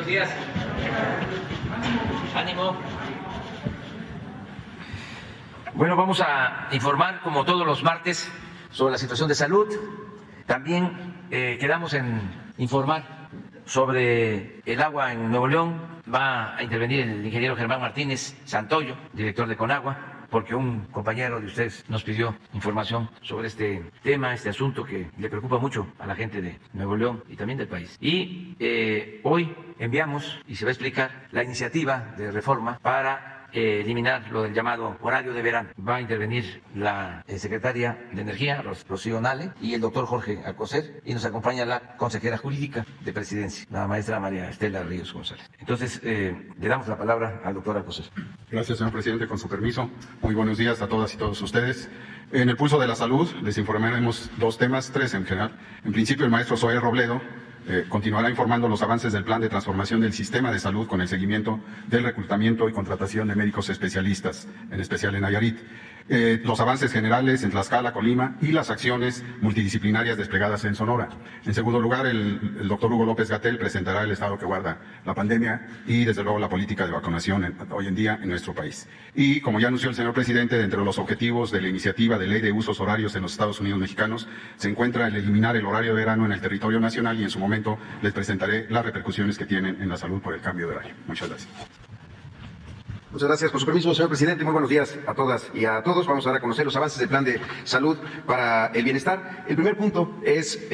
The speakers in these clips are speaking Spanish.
Buenos días. Ánimo. Bueno, vamos a informar, como todos los martes, sobre la situación de salud. También quedamos en informar sobre el agua en Nuevo León. Va a intervenir el ingeniero Germán Martínez Santoyo, director de Conagua, porque un compañero de ustedes nos pidió información sobre este tema, este asunto que le preocupa mucho a la gente de Nuevo León y también del país. Y hoy enviamos, y se va a explicar, la iniciativa de reforma para eliminar lo del llamado horario de verano. Va a intervenir la secretaria de Energía, Rocío Nale, y el doctor Jorge Alcocer, y nos acompaña la consejera jurídica de Presidencia, la maestra María Estela Ríos González. Entonces, le damos la palabra al doctor Alcocer. Gracias, señor presidente, con su permiso. Muy buenos días a todas y todos ustedes. En el pulso de la salud les informaremos dos temas, tres en general. En principio, el maestro Zoé Robledo continuará informando los avances del plan de transformación del sistema de salud con el seguimiento del reclutamiento y contratación de médicos especialistas, en especial en Nayarit, los avances generales en Tlaxcala, Colima y las acciones multidisciplinarias desplegadas en Sonora. En segundo lugar, el doctor Hugo López-Gatell presentará el estado que guarda la pandemia y, desde luego, la política de vacunación hoy en día en nuestro país. Y, como ya anunció el señor presidente, dentro de los objetivos de la iniciativa de ley de usos horarios en los Estados Unidos mexicanos, se encuentra el eliminar el horario de verano en el territorio nacional, y en su momento les presentaré las repercusiones que tienen en la salud por el cambio de horario. Muchas gracias. Muchas gracias. Con su permiso, señor presidente, muy buenos días a todas y a todos. Vamos a dar a conocer los avances del Plan de Salud para el Bienestar. El primer punto es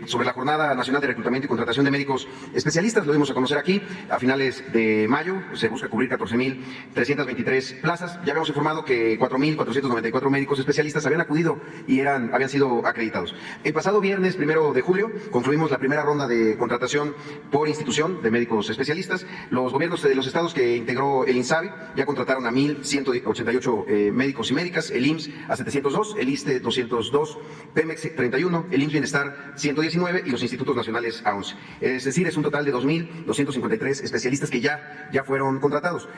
sobre la Jornada Nacional de Reclutamiento y Contratación de Médicos Especialistas. Lo dimos a conocer aquí a finales de mayo. Se busca cubrir 14,323 plazas. Ya habíamos informado que 4,494 médicos especialistas habían acudido y habían sido acreditados. El pasado viernes, 1 de julio, concluimos la primera ronda de contratación por institución de médicos especialistas. Los gobiernos de los estados que integró el INSABI ya contrataron a 1,188 médicos y médicas, el IMSS a 702, el ISSSTE 202, Pemex 31, el IMSS Bienestar 119 y los institutos nacionales a 11. Es decir, es un total de 2,253 especialistas que ya fueron contratados.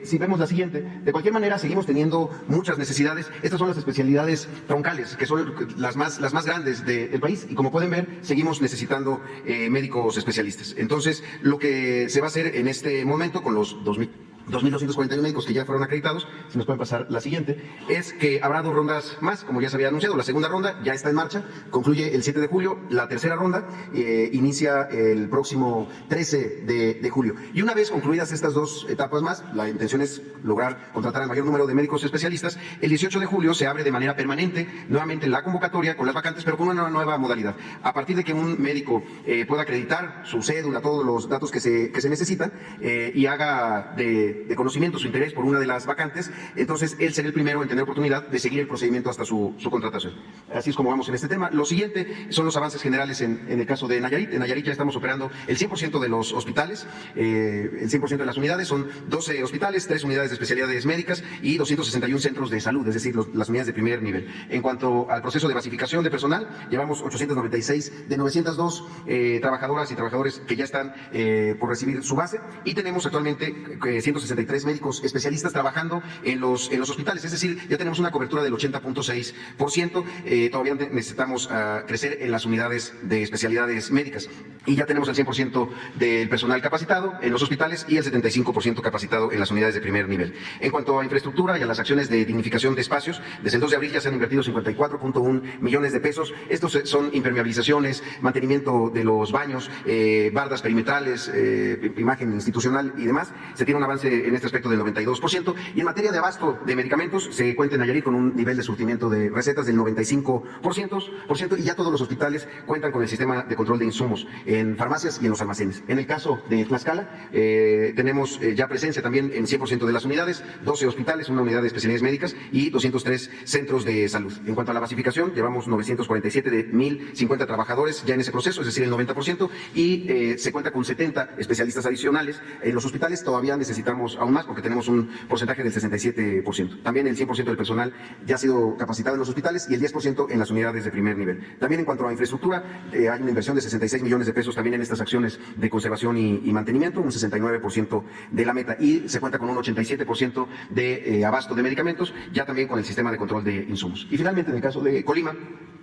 Si vemos la siguiente, de cualquier manera seguimos teniendo muchas necesidades. Estas son las especialidades troncales, que son las más grandes del país, y como pueden ver, seguimos necesitando médicos especialistas. Entonces, lo que se va a hacer en este momento con los 2,241 médicos que ya fueron acreditados, si nos pueden pasar la siguiente, es que habrá dos rondas más, como ya se había anunciado. La segunda ronda ya está en marcha, concluye el 7 de julio, la tercera ronda inicia el próximo 13 de julio. Y una vez concluidas estas dos etapas más, la intención es lograr contratar al mayor número de médicos especialistas. El 18 de julio se abre de manera permanente nuevamente la convocatoria con las vacantes, pero con una nueva modalidad. A partir de que un médico pueda acreditar su cédula, todos los datos que se necesitan, y haga de conocimiento su interés por una de las vacantes, entonces él será el primero en tener oportunidad de seguir el procedimiento hasta su contratación. Así es como vamos en este tema. Lo siguiente son los avances generales en el caso de Nayarit. En Nayarit ya estamos operando el 100% de los hospitales, el 100% de las unidades. Son 12 hospitales, 3 unidades de especialidades médicas y 261 centros de salud, es decir, las unidades de primer nivel. En cuanto al proceso de basificación de personal, llevamos 896 de 902 trabajadoras y trabajadores que ya están por recibir su base, y tenemos actualmente 163 médicos especialistas trabajando en los hospitales, es decir, ya tenemos una cobertura del 80,6%. Todavía necesitamos crecer en las unidades de especialidades médicas, y ya tenemos el 100% del personal capacitado en los hospitales y el 75% capacitado en las unidades de primer nivel. En cuanto a infraestructura y a las acciones de dignificación de espacios, desde el 2 de abril ya se han invertido 54,1 millones de pesos. Estos son impermeabilizaciones, mantenimiento de los baños, bardas perimetrales, imagen institucional y demás. Se tiene un avance en este aspecto del 92%, y en materia de abasto de medicamentos se cuenta en Nayarit con un nivel de surtimiento de recetas del 95%, y ya todos los hospitales cuentan con el sistema de control de insumos en farmacias y en los almacenes. En el caso de Tlaxcala, tenemos ya presencia también en 100% de las unidades, 12 hospitales, una unidad de especialidades médicas y 203 centros de salud. En cuanto a la basificación, llevamos 947 de 1,050 trabajadores ya en ese proceso, es decir, el 90%, y se cuenta con 70 especialistas adicionales. En los hospitales todavía necesitamos aún más porque tenemos un porcentaje del 67%. También el 100% del personal ya ha sido capacitado en los hospitales y el 10% en las unidades de primer nivel. También en cuanto a infraestructura, hay una inversión de 66 millones de pesos también en estas acciones de conservación y mantenimiento, un 69% de la meta, y se cuenta con un 87% de abasto de medicamentos, ya también con el sistema de control de insumos. Y finalmente, en el caso de Colima,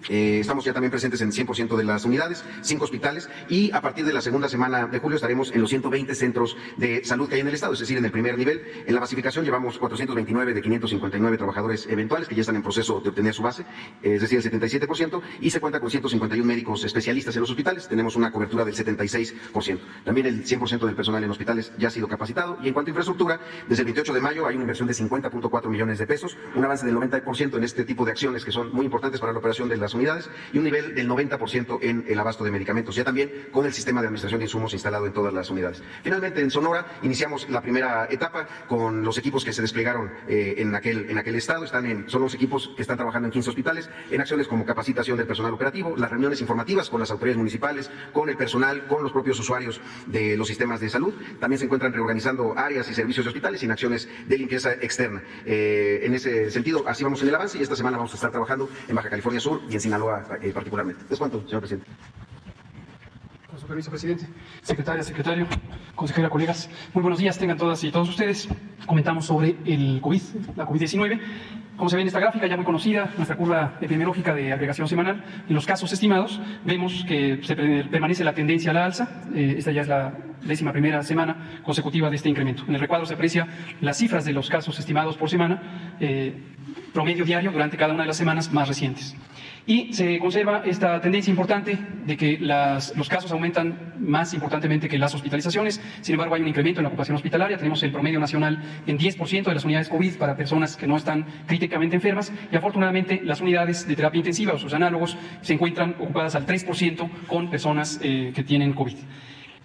Estamos ya también presentes en 100% de las unidades, 5 hospitales, y a partir de la segunda semana de julio estaremos en los 120 centros de salud que hay en el estado, es decir, en el primer nivel. En la basificación llevamos 429 de 559 trabajadores eventuales que ya están en proceso de obtener su base, es decir, el 77%, y se cuenta con 151 médicos especialistas en los hospitales. Tenemos una cobertura del 76%. También el 100% del personal en hospitales ya ha sido capacitado. Y en cuanto a infraestructura, desde el 28 de mayo hay una inversión de 50.4 millones de pesos, un avance del 90% en este tipo de acciones que son muy importantes para la operación de las unidades, y un nivel del 90% en el abasto de medicamentos, ya también con el sistema de administración de insumos instalado en todas las unidades. Finalmente, en Sonora iniciamos la primera etapa con los equipos que se desplegaron en aquel estado. Son los equipos que están trabajando en 15 hospitales en acciones como capacitación del personal operativo, las reuniones informativas con las autoridades municipales, con el personal, con los propios usuarios de los sistemas de salud. También se encuentran reorganizando áreas y servicios de hospitales en acciones de limpieza externa. En ese sentido, así vamos en el avance, y esta semana vamos a estar trabajando en Baja California Sur y en Sinaloa particularmente. ¿Es cuánto, señor presidente? Con su permiso, presidente. Secretaria, secretario, consejera, colegas, muy buenos días tengan todas y todos ustedes. Comentamos sobre el COVID, la COVID-19. Como se ve en esta gráfica, ya muy conocida, nuestra curva epidemiológica de agregación semanal, en los casos estimados, vemos que permanece la tendencia a la alza. Esta ya es la 11ª semana consecutiva de este incremento. En el recuadro se aprecia las cifras de los casos estimados por semana, promedio diario durante cada una de las semanas más recientes. Y se conserva esta tendencia importante de que los casos aumentan más importantemente que las hospitalizaciones. Sin embargo, hay un incremento en la ocupación hospitalaria. Tenemos el promedio nacional en 10% de las unidades COVID para personas que no están críticamente enfermas, y afortunadamente las unidades de terapia intensiva o sus análogos se encuentran ocupadas al 3% con personas que tienen COVID.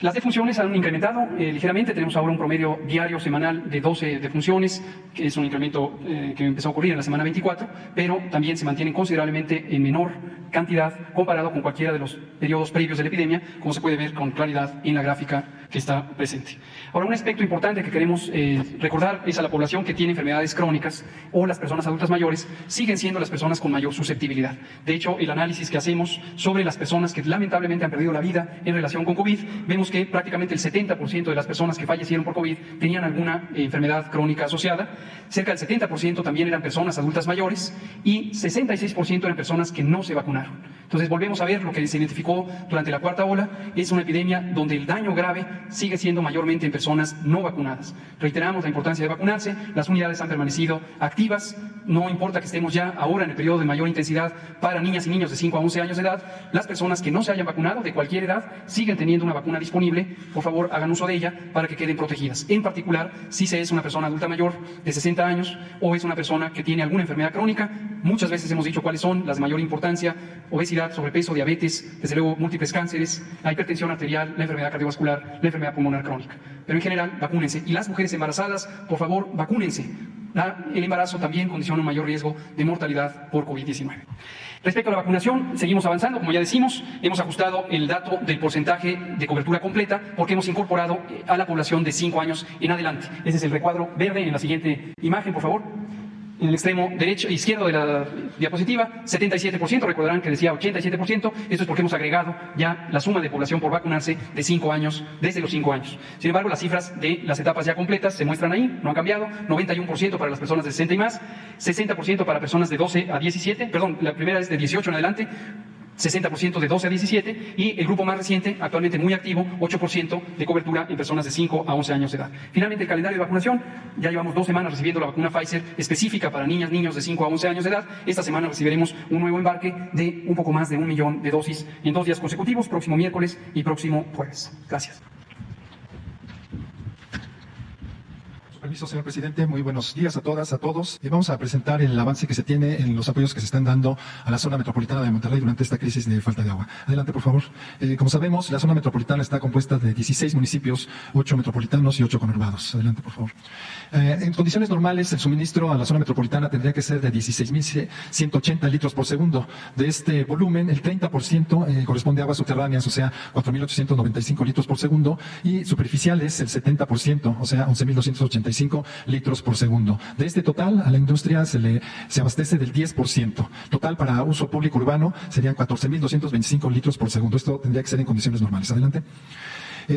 Las defunciones han incrementado ligeramente. Tenemos ahora un promedio diario semanal de 12 defunciones, que es un incremento que empezó a ocurrir en la semana 24, pero también se mantienen considerablemente en menor cantidad comparado con cualquiera de los periodos previos de la epidemia, como se puede ver con claridad en la gráfica que está presente. Ahora, un aspecto importante que queremos recordar es a la población que tiene enfermedades crónicas o las personas adultas mayores siguen siendo las personas con mayor susceptibilidad. De hecho, el análisis que hacemos sobre las personas que lamentablemente han perdido la vida en relación con COVID, vemos que prácticamente el 70% de las personas que fallecieron por COVID tenían alguna enfermedad crónica asociada. Cerca del 70% también eran personas adultas mayores, y 66% eran personas que no se vacunaron. Entonces volvemos a ver lo que se identificó durante la cuarta ola. Es una epidemia donde el daño grave sigue siendo mayormente en personas no vacunadas. Reiteramos la importancia de vacunarse. Las unidades han permanecido activas. No importa que estemos ya ahora en el periodo de mayor intensidad para niñas y niños de 5 a 11 años de edad. Las personas que no se hayan vacunado de cualquier edad siguen teniendo una vacuna disponible. Por favor, hagan uso de ella para que queden protegidas. En particular, si se es una persona adulta mayor de 60 años o es una persona que tiene alguna enfermedad crónica. Muchas veces hemos dicho cuáles son las de mayor importancia: obesidad, sobrepeso, diabetes, desde luego múltiples cánceres, la hipertensión arterial, la enfermedad cardiovascular, la enfermedad pulmonar crónica. Pero en general, vacúnense. Y las mujeres embarazadas, por favor, vacúnense. El embarazo también condiciona un mayor riesgo de mortalidad por COVID-19. Respecto a la vacunación, seguimos avanzando. Como ya decimos, hemos ajustado el dato del porcentaje de cobertura completa porque hemos incorporado a la población de 5 años en adelante. Ese es el recuadro verde en la siguiente imagen, por favor. En el extremo derecho e izquierdo de la diapositiva, 77%, recordarán que decía 87%, esto es porque hemos agregado ya la suma de población por vacunarse de 5 años, desde los 5 años. Sin embargo, las cifras de las etapas ya completas se muestran ahí, no han cambiado: 91% para las personas de 60 y más, 60% para personas de 12 a 17, perdón, la primera es de 18 en adelante, 60% de 12 a 17, y el grupo más reciente, actualmente muy activo, 8% de cobertura en personas de 5 a 11 años de edad. Finalmente, el calendario de vacunación: ya llevamos 2 semanas recibiendo la vacuna Pfizer específica para niñas, niños de 5 a 11 años de edad. Esta semana recibiremos un nuevo embarque de un poco más de 1 millón de dosis en 2 días consecutivos, próximo miércoles y próximo jueves. Gracias. Permiso, señor presidente. Muy buenos días a todas, a todos. Vamos a presentar el avance que se tiene en los apoyos que se están dando a la zona metropolitana de Monterrey durante esta crisis de falta de agua. Adelante, por favor. Como sabemos, la zona metropolitana está compuesta de 16 municipios, 8 metropolitanos y 8 conurbados. Adelante, por favor. En condiciones normales, el suministro a la zona metropolitana tendría que ser de 16.180 litros por segundo. De este volumen, el 30% corresponde a aguas subterráneas, o sea, 4.895 litros por segundo, y superficiales, el 70%, o sea, 11.285 litros por segundo. De este total, a la industria se abastece del 10%. Total para uso público urbano serían 14.225 litros por segundo. Esto tendría que ser en condiciones normales. Adelante.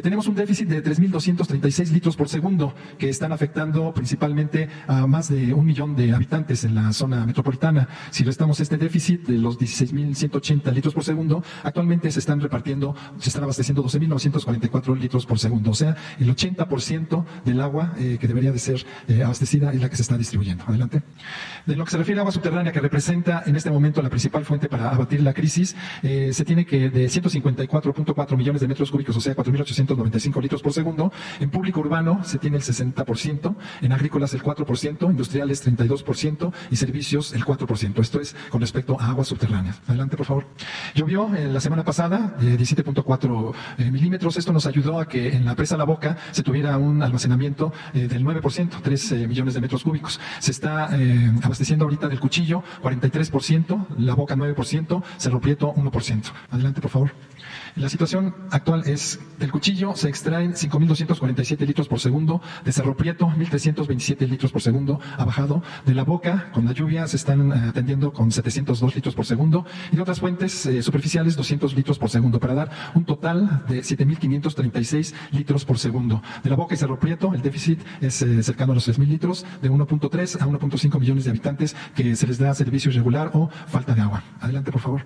Tenemos un déficit de 3.236 litros por segundo que están afectando principalmente a más de 1 millón de habitantes en la zona metropolitana. Si restamos este déficit de los 16.180 litros por segundo, actualmente se están abasteciendo 12.944 litros por segundo. O sea, el 80% del agua que debería de ser abastecida es la que se está distribuyendo. Adelante. De lo que se refiere a agua subterránea, que representa en este momento la principal fuente para abatir la crisis, se tiene que de 154.4 millones de metros cúbicos, o sea, 4.895 litros por segundo. En público urbano se tiene el 60%, en agrícolas el 4%, industriales 32% y servicios el 4%. Esto es con respecto a aguas subterráneas. Adelante, por favor. Llovió la semana pasada 17.4 milímetros. Esto nos ayudó a que en la presa La Boca se tuviera un almacenamiento del 9%, 3 millones de metros cúbicos. Se está abasteciendo ahorita del Cuchillo 43%, La Boca 9%, Cerro Prieto 1%. Adelante, por favor. La situación actual es: del Cuchillo se extraen 5.247 litros por segundo, de Cerro Prieto 1.327 litros por segundo, ha bajado. De La Boca, con la lluvia, se están atendiendo con 702 litros por segundo, y de otras fuentes superficiales 200 litros por segundo, para dar un total de 7.536 litros por segundo. De La Boca y Cerro Prieto, el déficit es cercano a los 3.000 litros, de 1.3 a 1.5 millones de habitantes que se les da servicio irregular o falta de agua. Adelante, por favor.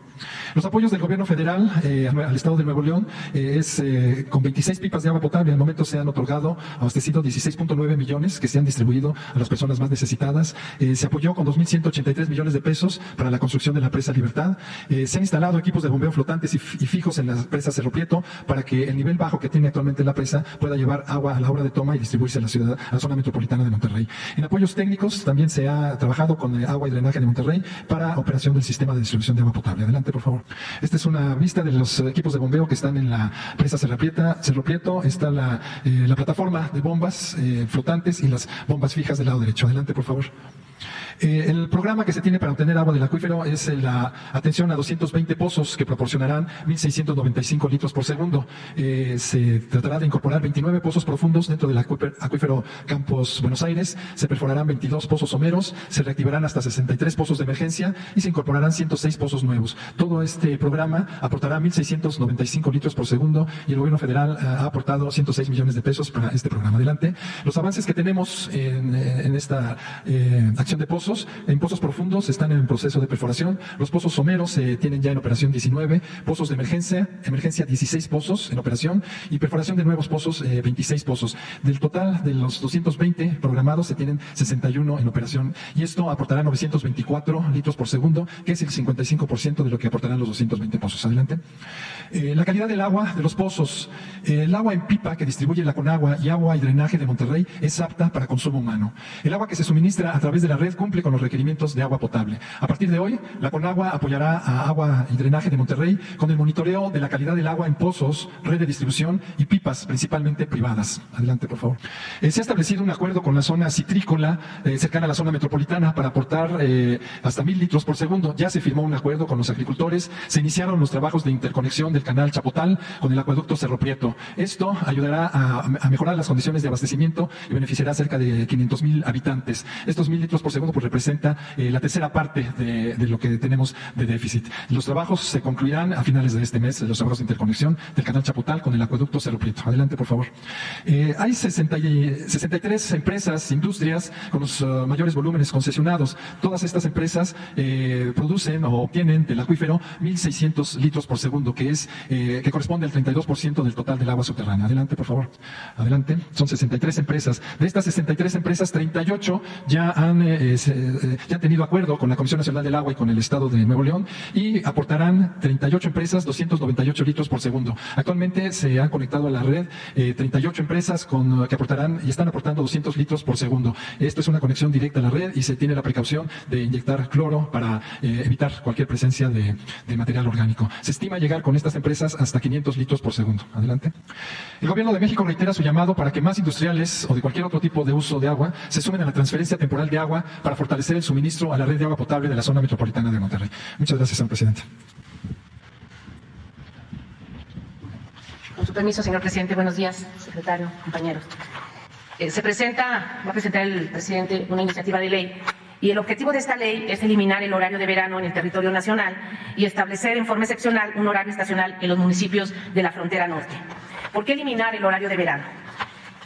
Los apoyos del gobierno federal al Estado de Nuevo León es con 26 pipas de agua potable. Al momento se han otorgado, abastecido 16.9 millones que se han distribuido a las personas más necesitadas. Se apoyó con 2.183 millones de pesos para la construcción de la presa Libertad. Se han instalado equipos de bombeo flotantes y fijos en la presa Cerro Prieto para que el nivel bajo que tiene actualmente la presa pueda llevar agua a la hora de toma y distribuirse a la zona metropolitana de Monterrey. En apoyos técnicos también se ha trabajado con agua y drenaje de Monterrey para operación del sistema de distribución de agua potable. Adelante, por favor. Esta es una vista de los equipos de bombeo que están en la presa Cerro Prieto. Está la plataforma de bombas flotantes y las bombas fijas del lado derecho. Adelante, por favor. El programa que se tiene para obtener agua del acuífero es la atención a 220 pozos que proporcionarán 1.695 litros por segundo. Se tratará de incorporar 29 pozos profundos dentro del acuífero Campos Buenos Aires. Se perforarán 22 pozos someros, se reactivarán hasta 63 pozos de emergencia y se incorporarán 106 pozos nuevos. Todo este programa aportará 1.695 litros por segundo y el gobierno federal ha aportado 106 millones de pesos para este programa. Adelante. Los avances que tenemos en esta acción de pozos. En pozos profundos están en proceso de perforación. Los pozos someros tienen ya en operación 19, pozos de emergencia 16 pozos en operación y perforación de nuevos pozos 26 pozos. Del total de los 220 programados se tienen 61 en operación y esto aportará 924 litros por segundo, que es el 55% de lo que aportarán los 220 pozos. Adelante. La calidad del agua de los pozos. El agua en pipa que distribuye la Conagua y agua y drenaje de Monterrey es apta para consumo humano. El agua que se suministra a través de la red cumple con los requerimientos de agua potable. A partir de hoy, la Conagua apoyará a Agua y Drenaje de Monterrey con el monitoreo de la calidad del agua en pozos, red de distribución y pipas, principalmente privadas. Adelante, por favor. Se ha establecido un acuerdo con la zona citrícola cercana a la zona metropolitana para aportar hasta 1.000 litros por segundo. Ya se firmó un acuerdo con los agricultores. Se iniciaron los trabajos de interconexión del canal Chapotal con el acueducto Cerro Prieto. Esto ayudará a mejorar las condiciones de abastecimiento y beneficiará a cerca de 500,000 habitantes. Estos 1.000 litros por segundo pues representa la tercera parte de lo que tenemos de déficit. Los trabajos se concluirán a finales de este mes, los trabajos de interconexión del canal Chapotal con el acueducto Cerro Prieto. Adelante, por favor. Hay 63 empresas, industrias con los mayores volúmenes concesionados. Todas estas empresas producen o obtienen del acuífero 1.600 litros por segundo, que corresponde al 32% del total del agua subterránea. Adelante, por favor. Adelante. Son 63 empresas. De estas 63 empresas, 38 ya han tenido acuerdo con la Comisión Nacional del Agua y con el Estado de Nuevo León y aportarán 38 empresas 298 litros por segundo. Actualmente se han conectado a la red 38 empresas que aportarán y están aportando 200 litros por segundo. Esto es una conexión directa a la red y se tiene la precaución de inyectar cloro para evitar cualquier presencia de material orgánico. Se estima llegar con estas empresas hasta 500 litros por segundo. Adelante. El Gobierno de México reitera su llamado para que más industriales o de cualquier otro tipo de uso de agua se sumen a la transferencia temporal de agua para fortalecer el suministro a la red de agua potable de la zona metropolitana de Monterrey. Muchas gracias, señor presidente. Con su permiso, señor presidente, buenos días, secretario, compañeros. Va a presentar el presidente una iniciativa de ley y el objetivo de esta ley es eliminar el horario de verano en el territorio nacional y establecer en forma excepcional un horario estacional en los municipios de la frontera norte. ¿Por qué eliminar el horario de verano?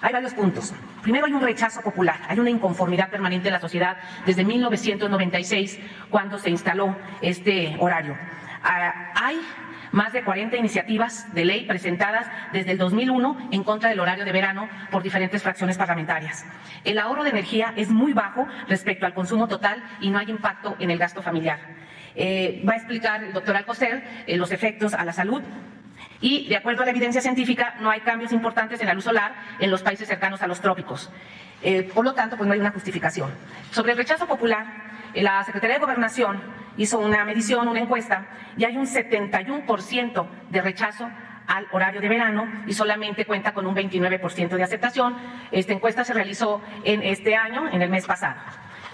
Hay varios puntos. Primero, hay un rechazo popular, hay una inconformidad permanente en la sociedad desde 1996, cuando se instaló este horario. Hay más de 40 iniciativas de ley presentadas desde el 2001 en contra del horario de verano por diferentes fracciones parlamentarias. El ahorro de energía es muy bajo respecto al consumo total y no hay impacto en el gasto familiar. Va a explicar el doctor Alcocer los efectos a la salud. Y, de acuerdo a la evidencia científica, no hay cambios importantes en la luz solar en los países cercanos a los trópicos. Por lo tanto, pues no hay una justificación. Sobre el rechazo popular, la Secretaría de Gobernación hizo una medición, una encuesta, y hay un 71% de rechazo al horario de verano y solamente cuenta con un 29% de aceptación. Esta encuesta se realizó en este año, en el mes pasado.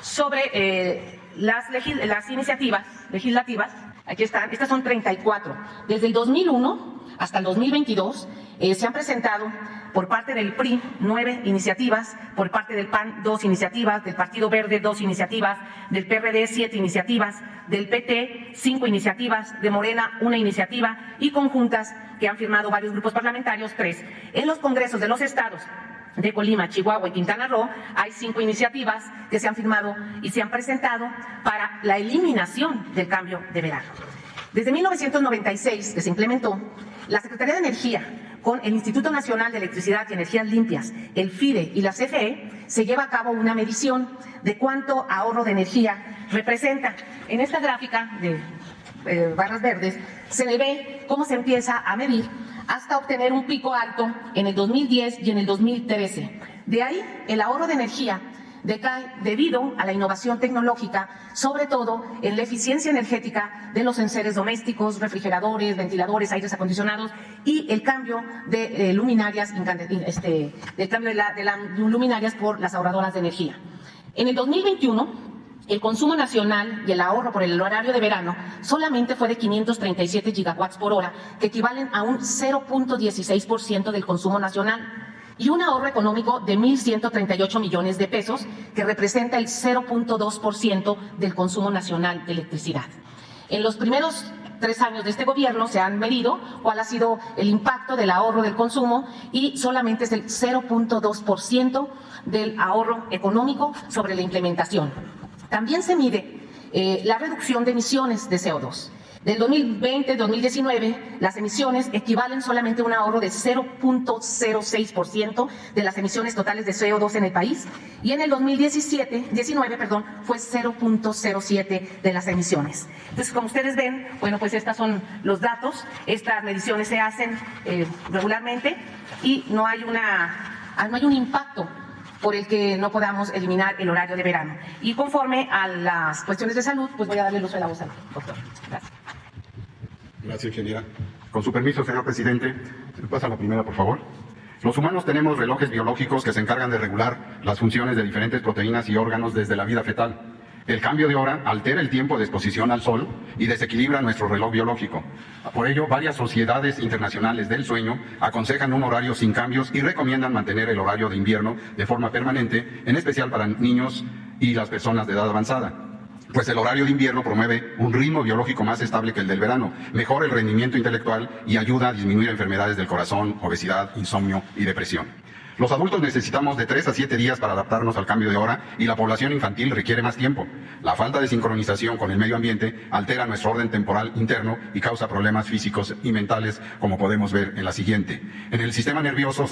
Sobre las iniciativas legislativas, aquí están, estas son 34. Desde el 2001 hasta el 2022 se han presentado por parte del PRI 9 iniciativas, por parte del PAN 2 iniciativas, del Partido Verde 2 iniciativas, del PRD 7 iniciativas, del PT 5 iniciativas, de Morena 1 iniciativa y conjuntas que han firmado varios grupos parlamentarios 3. En los congresos de los estados de Colima, Chihuahua y Quintana Roo hay 5 iniciativas que se han firmado y se han presentado para la eliminación del cambio de verano. Desde 1996, que se implementó, la Secretaría de Energía, con el Instituto Nacional de Electricidad y Energías Limpias, el FIDE y la CFE, se lleva a cabo una medición de cuánto ahorro de energía representa. En esta gráfica de barras verdes se le ve cómo se empieza a medir hasta obtener un pico alto en el 2010 y en el 2013. De ahí el ahorro de energía decae debido a la innovación tecnológica, sobre todo en la eficiencia energética de los enseres domésticos, refrigeradores, ventiladores, aires acondicionados y el cambio de luminarias, luminarias por las ahorradoras de energía. En el 2021, el consumo nacional y el ahorro por el horario de verano solamente fue de 537 gigawatts por hora, que equivalen a un 0.16% del consumo nacional, y un ahorro económico de 1.138 millones de pesos, que representa el 0.2% del consumo nacional de electricidad. En los primeros 3 años de este gobierno se han medido cuál ha sido el impacto del ahorro del consumo y solamente es el 0.2% del ahorro económico sobre la implementación. También se mide la reducción de emisiones de CO2. Del 2020 al 2019, las emisiones equivalen solamente a un ahorro de 0.06% de las emisiones totales de CO2 en el país, y en el 2019 fue 0.07% de las emisiones. Entonces, como ustedes ven, bueno, pues estos son los datos. Estas mediciones se hacen regularmente y no hay un impacto por el que no podamos eliminar el horario de verano. Y conforme a las cuestiones de salud, pues voy a darle el uso de la voz al doctor. Gracias. Gracias, ingeniera. Con su permiso, señor presidente, ¿se pasa la primera, por favor? Los humanos tenemos relojes biológicos que se encargan de regular las funciones de diferentes proteínas y órganos desde la vida fetal. El cambio de hora altera el tiempo de exposición al sol y desequilibra nuestro reloj biológico. Por ello, varias sociedades internacionales del sueño aconsejan un horario sin cambios y recomiendan mantener el horario de invierno de forma permanente, en especial para niños y las personas de edad avanzada. Pues el horario de invierno promueve un ritmo biológico más estable que el del verano, mejora el rendimiento intelectual y ayuda a disminuir enfermedades del corazón, obesidad, insomnio y depresión. Los adultos necesitamos de 3 a 7 días para adaptarnos al cambio de hora y la población infantil requiere más tiempo. La falta de sincronización con el medio ambiente altera nuestro orden temporal interno y causa problemas físicos y mentales, como podemos ver en la siguiente. En el sistema nervioso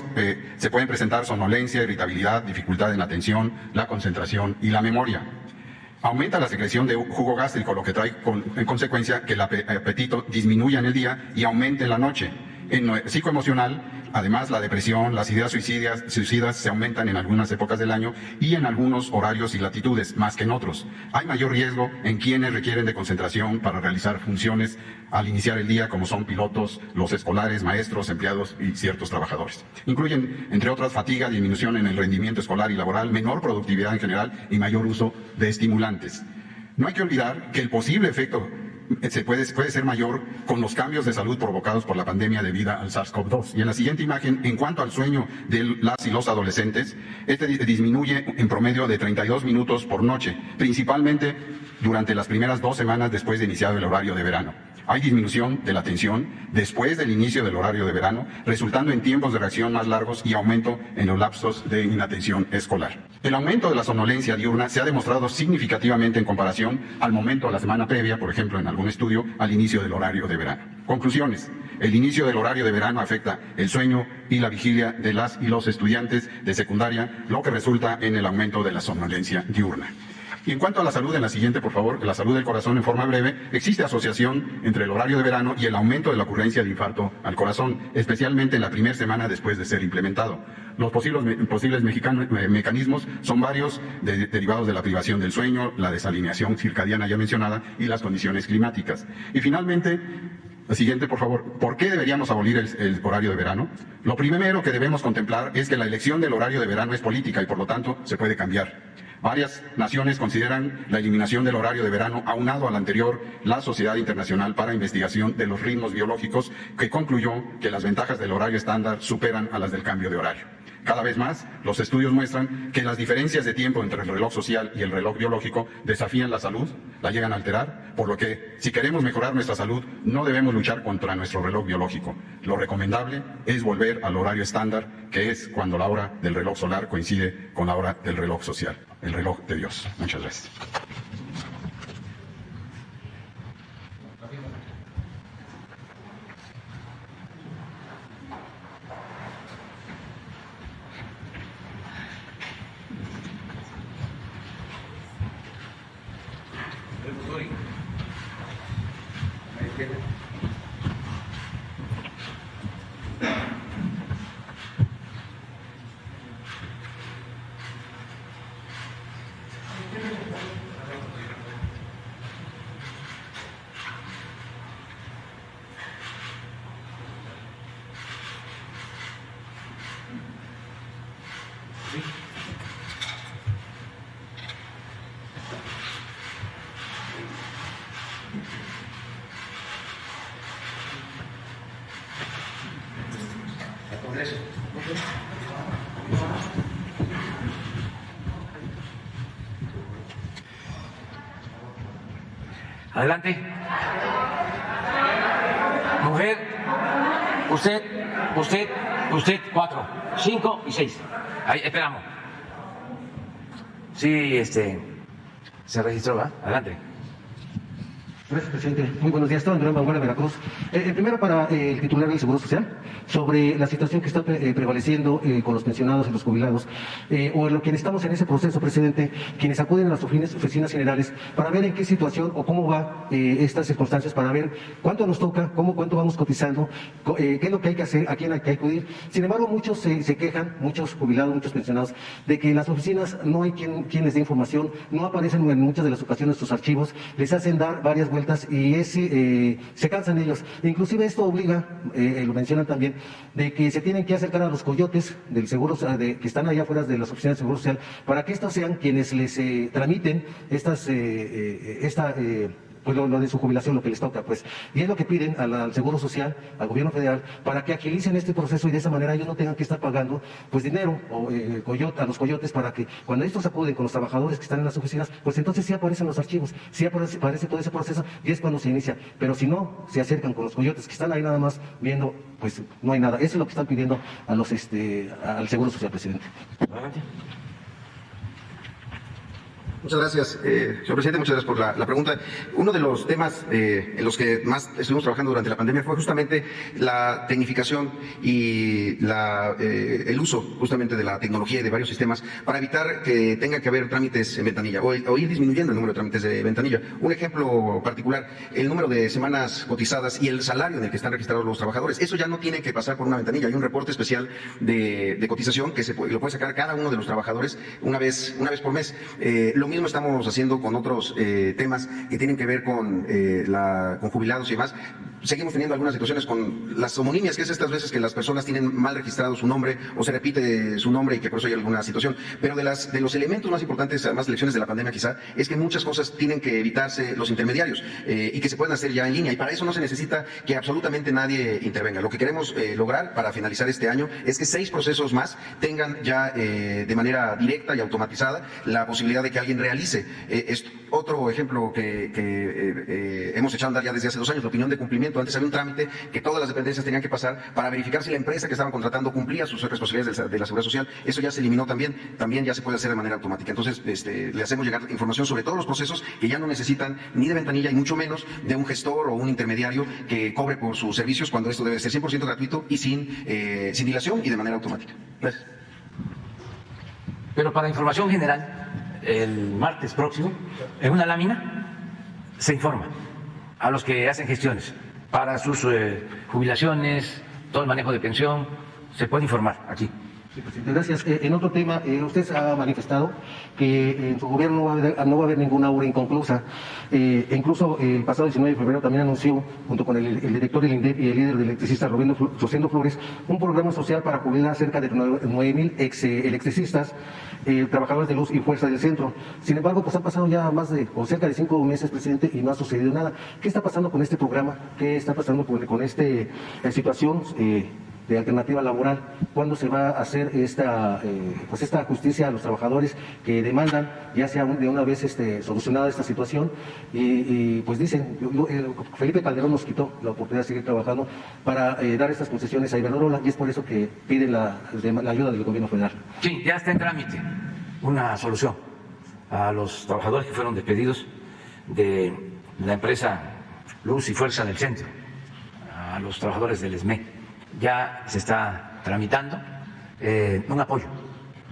se pueden presentar somnolencia, irritabilidad, dificultad en la atención, la concentración y la memoria. Aumenta la secreción de jugo gástrico, lo que trae en consecuencia que el apetito disminuya en el día y aumente en la noche. En lo psicoemocional, además, la depresión, las ideas suicidas se aumentan en algunas épocas del año y en algunos horarios y latitudes, más que en otros. Hay mayor riesgo en quienes requieren de concentración para realizar funciones al iniciar el día, como son pilotos, los escolares, maestros, empleados y ciertos trabajadores. Incluyen, entre otras, fatiga, disminución en el rendimiento escolar y laboral, menor productividad en general y mayor uso de estimulantes. No hay que olvidar que el posible efecto puede ser mayor con los cambios de salud provocados por la pandemia debido al SARS-CoV-2. Y en la siguiente imagen, en cuanto al sueño de las y los adolescentes, este disminuye en promedio de 32 minutos por noche, principalmente durante las primeras 2 semanas después de iniciado el horario de verano. Hay disminución de la atención después del inicio del horario de verano, resultando en tiempos de reacción más largos y aumento en los lapsos de inatención escolar. El aumento de la somnolencia diurna se ha demostrado significativamente en comparación al momento de la semana previa, por ejemplo, en algún estudio, al inicio del horario de verano. Conclusiones. El inicio del horario de verano afecta el sueño y la vigilia de las y los estudiantes de secundaria, lo que resulta en el aumento de la somnolencia diurna. Y en cuanto a la salud, en la siguiente, por favor, la salud del corazón en forma breve, existe asociación entre el horario de verano y el aumento de la ocurrencia de infarto al corazón, especialmente en la primera semana después de ser implementado. Los posibles mecanismos son varios, derivados de la privación del sueño, la desalineación circadiana ya mencionada y las condiciones climáticas. Y finalmente, la siguiente, por favor. ¿Por qué deberíamos abolir el horario de verano? Lo primero que debemos contemplar es que la elección del horario de verano es política y por lo tanto se puede cambiar. Varias naciones consideran la eliminación del horario de verano, aunado al anterior, la Sociedad Internacional para Investigación de los Ritmos Biológicos, que concluyó que las ventajas del horario estándar superan a las del cambio de horario. Cada vez más, los estudios muestran que las diferencias de tiempo entre el reloj social y el reloj biológico desafían la salud, la llegan a alterar, por lo que, si queremos mejorar nuestra salud, no debemos luchar contra nuestro reloj biológico. Lo recomendable es volver al horario estándar, que es cuando la hora del reloj solar coincide con la hora del reloj social, el reloj de Dios. Muchas gracias. Adelante. Mujer, usted, 4, 5 y 6. Ahí, esperamos. Sí, se registró, ¿va? Adelante. Gracias, presidente. Muy buenos días. Todo Andrés Banguera, Veracruz. Primero para el titular del Seguro Social, sobre la situación que está prevaleciendo con los pensionados y los jubilados, o en lo que estamos en ese proceso, presidente, quienes acuden a las oficinas generales para ver en qué situación o cómo va estas circunstancias, para ver cuánto nos toca, cuánto vamos cotizando, qué es lo que hay que hacer, a quién hay que acudir. Sin embargo, muchos se quejan, muchos jubilados, muchos pensionados, de que en las oficinas no hay quien les dé información, no aparecen en muchas de las ocasiones sus archivos, les hacen dar varias vueltas y se cansan ellos. Inclusive esto obliga, lo mencionan también, de que se tienen que acercar a los coyotes del seguro, que están allá afuera de las oficinas de Seguro Social, para que estos sean quienes les tramiten pues lo de su jubilación, lo que les toca, pues. Y es lo que piden al Seguro Social, al gobierno federal, para que agilicen este proceso y de esa manera ellos no tengan que estar pagando, pues, dinero a los coyotes, para que cuando estos acuden con los trabajadores que están en las oficinas, pues entonces sí aparecen los archivos, sí aparece todo ese proceso y es cuando se inicia. Pero si no se acercan con los coyotes que están ahí nada más viendo, pues no hay nada. Eso es lo que están pidiendo a al Seguro Social, presidente. Adelante. Muchas gracias, señor presidente, muchas gracias por la pregunta. Uno de los temas en los que más estuvimos trabajando durante la pandemia fue justamente la tecnificación y el uso justamente de la tecnología y de varios sistemas para evitar que tenga que haber trámites en ventanilla o ir disminuyendo el número de trámites de ventanilla. Un ejemplo particular, el número de semanas cotizadas y el salario en el que están registrados los trabajadores. Eso ya no tiene que pasar por una ventanilla. Hay un reporte especial de cotización que lo puede sacar cada uno de los trabajadores una vez por mes. Lo mismo estamos haciendo con otros temas que tienen que ver con jubilados y demás. Seguimos teniendo algunas situaciones con las homonimias, que es estas veces que las personas tienen mal registrado su nombre o se repite su nombre y que por eso hay alguna situación. Pero de los elementos más importantes, además de lecciones de la pandemia quizá, es que muchas cosas tienen que evitarse los intermediarios y que se pueden hacer ya en línea. Y para eso no se necesita que absolutamente nadie intervenga. Lo que queremos lograr para finalizar este año es que 6 procesos más tengan ya de manera directa y automatizada la posibilidad de que alguien quien realice esto. Otro ejemplo que hemos echado a andar ya desde hace 2 años, la opinión de cumplimiento. Antes había un trámite que todas las dependencias tenían que pasar para verificar si la empresa que estaban contratando cumplía sus responsabilidades de la seguridad social. Eso ya se eliminó también ya se puede hacer de manera automática. Entonces, le hacemos llegar información sobre todos los procesos que ya no necesitan ni de ventanilla y mucho menos de un gestor o un intermediario que cobre por sus servicios, cuando esto debe ser 100% gratuito y sin dilación y de manera automática. Gracias. Pero para información general, el martes próximo, en una lámina, se informa a los que hacen gestiones para sus jubilaciones, todo el manejo de pensión, se puede informar aquí. Sí, presidente, gracias. En otro tema, usted ha manifestado que en su gobierno no va a haber ninguna obra inconclusa. Incluso el pasado 19 de febrero también anunció, junto con el director del INDEP y el líder de electricistas, Rosendo Flores, un programa social para jubilar a cerca de 9,000 electricistas, trabajadores de luz y fuerza del centro. Sin embargo, pues han pasado ya cerca de 5 meses, presidente, y no ha sucedido nada. ¿Qué está pasando con este programa? ¿Qué está pasando con esta situación de alternativa laboral? ¿Cuándo se va a hacer esta justicia a los trabajadores que demandan, ya sea de una vez solucionada esta situación? Y pues dicen, Felipe Calderón nos quitó la oportunidad de seguir trabajando para dar estas concesiones a Iberdrola, y es por eso que piden la ayuda del gobierno federal. Sí, ya está en trámite una solución a los trabajadores que fueron despedidos de la empresa Luz y Fuerza del Centro, a los trabajadores del ESME. Ya se está tramitando un apoyo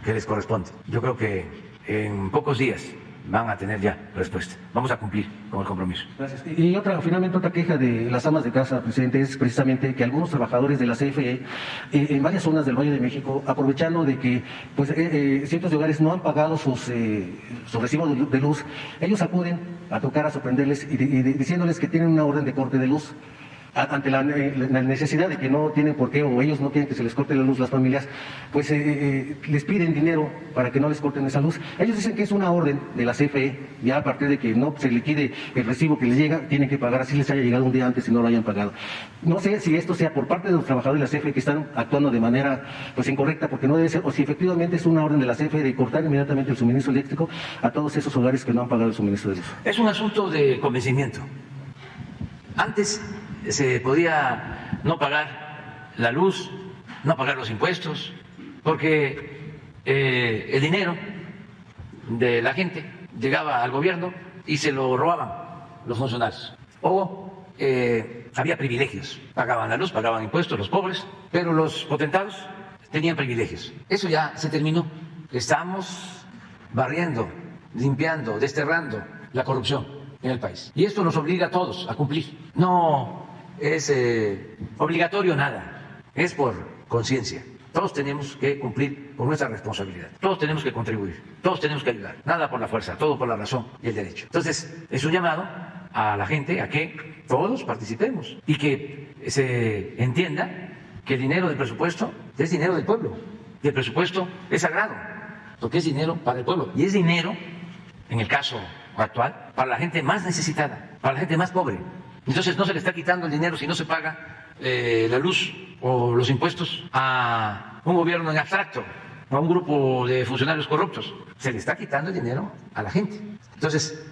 que les corresponde. Yo creo que en pocos días van a tener ya respuesta. Vamos a cumplir con el compromiso. Gracias. Y finalmente otra queja de las amas de casa, presidente, es precisamente que algunos trabajadores de la CFE en varias zonas del Valle de México, aprovechando de que cientos de hogares no han pagado sus recibos de luz, ellos acuden a tocar, a sorprenderles y diciéndoles que tienen una orden de corte de luz. Ante la necesidad de que no tienen por qué, o ellos no quieren que se les corte la luz, las familias, pues les piden dinero para que no les corten esa luz. Ellos dicen que es una orden de la CFE, ya a partir de que no se liquide el recibo que les llega, tienen que pagar, así les haya llegado un día antes y no lo hayan pagado. No sé si esto sea por parte de los trabajadores de la CFE que están actuando de manera incorrecta, porque no debe ser, o si efectivamente es una orden de la CFE de cortar inmediatamente el suministro eléctrico a todos esos hogares que no han pagado el suministro de luz. Es un asunto de convencimiento. Antes se podía no pagar la luz, no pagar los impuestos, porque el dinero de la gente llegaba al gobierno y se lo robaban los funcionarios. O había privilegios, pagaban la luz, pagaban impuestos los pobres, pero los potentados tenían privilegios. Eso ya se terminó. Estamos barriendo, limpiando, desterrando la corrupción en el país. Y esto nos obliga a todos a cumplir. No es obligatorio nada, es por conciencia. Todos tenemos que cumplir con nuestra responsabilidad, todos tenemos que contribuir, todos tenemos que ayudar, nada por la fuerza, todo por la razón y el derecho. Entonces, es un llamado a la gente a que todos participemos y que se entienda que el dinero del presupuesto es dinero del pueblo, y el presupuesto es sagrado, porque es dinero para el pueblo, y es dinero, en el caso actual, para la gente más necesitada, para la gente más pobre. Entonces no se le está quitando el dinero si no se paga la luz o los impuestos a un gobierno en abstracto, a un grupo de funcionarios corruptos. Se le está quitando el dinero a la gente. Entonces,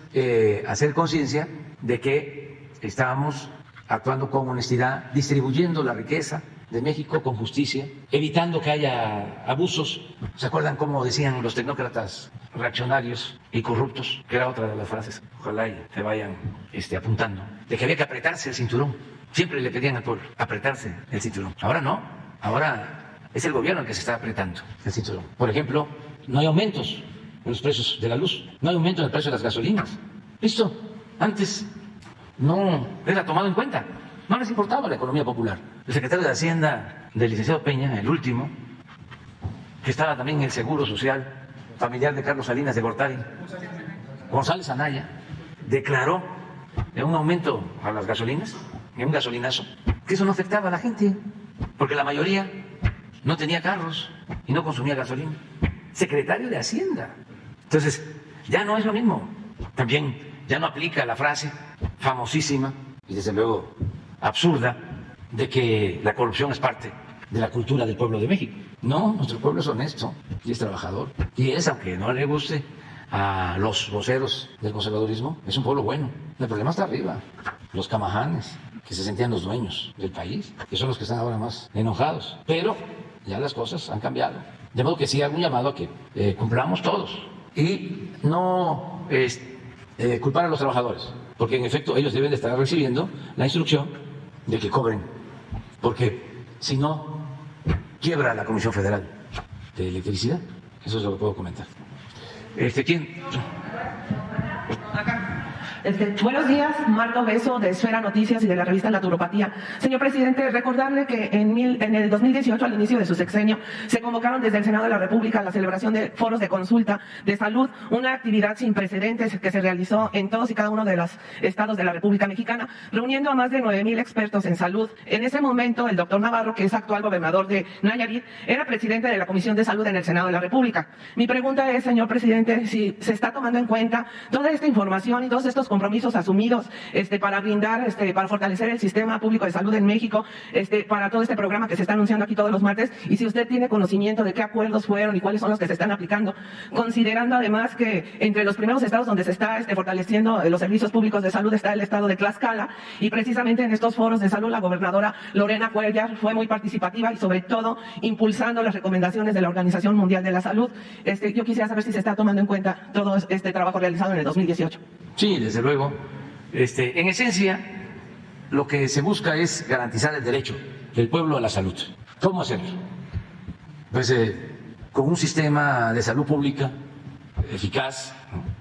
hacer conciencia de que estamos actuando con honestidad, distribuyendo la riqueza de México con justicia, evitando que haya abusos. ¿Se acuerdan cómo decían los tecnócratas reaccionarios y corruptos? Que era otra de las frases. Ojalá y se vayan apuntando. De que había que apretarse el cinturón. Siempre le pedían al pueblo apretarse el cinturón. Ahora no. Ahora es el gobierno el que se está apretando el cinturón. Por ejemplo, no hay aumentos en los precios de la luz. No hay aumento en el precio de las gasolinas. ¿Listo? Antes no era tomado en cuenta. No les importaba la economía popular. El secretario de Hacienda del licenciado Peña, el último, que estaba también en el Seguro Social, familiar de Carlos Salinas de Gortari, González Anaya, declaró de un aumento a las gasolinas, en un gasolinazo, que eso no afectaba a la gente, porque la mayoría no tenía carros y no consumía gasolina. Secretario de Hacienda. Entonces, ya no es lo mismo. También ya no aplica la frase famosísima y desde luego absurda de que la corrupción es parte de la cultura del pueblo de México. No, nuestro pueblo es honesto y es trabajador. Y es, aunque no le guste a los voceros del conservadurismo, es un pueblo bueno. El problema está arriba, los camajanes, que se sentían los dueños del país, que son los que están ahora más enojados. Pero ya las cosas han cambiado. De modo que sí hago un llamado a que cumplamos todos y no culpar a los trabajadores, porque en efecto ellos deben de estar recibiendo la instrucción de que cobren, porque si no, quiebra la Comisión Federal de Electricidad. Eso es lo que puedo comentar. ¿Quién? Acá. Buenos días, Marta Obeso de Esfera Noticias y de la revista Naturopatía. Señor presidente, recordarle que en el 2018, al inicio de su sexenio, se convocaron desde el Senado de la República la celebración de foros de consulta de salud, una actividad sin precedentes que se realizó en todos y cada uno de los estados de la República Mexicana, reuniendo a más de 9,000 expertos en salud. En ese momento, el doctor Navarro, que es actual gobernador de Nayarit, era presidente de la Comisión de Salud en el Senado de la República. Mi pregunta es, señor presidente, si se está tomando en cuenta toda esta información y todos estos compromisos asumidos para brindar, para fortalecer el sistema público de salud en México, para todo este programa que se está anunciando aquí todos los martes, y si usted tiene conocimiento de qué acuerdos fueron y cuáles son los que se están aplicando, considerando además que entre los primeros estados donde se está fortaleciendo los servicios públicos de salud está el estado de Tlaxcala, y precisamente en estos foros de salud la gobernadora Lorena Cuellar fue muy participativa y sobre todo impulsando las recomendaciones de la Organización Mundial de la Salud. Yo quisiera saber si se está tomando en cuenta todo este trabajo realizado en el 2018. Sí, desde luego. En esencia, lo que se busca es garantizar el derecho del pueblo a la salud. ¿Cómo hacerlo? Pues con un sistema de salud pública eficaz,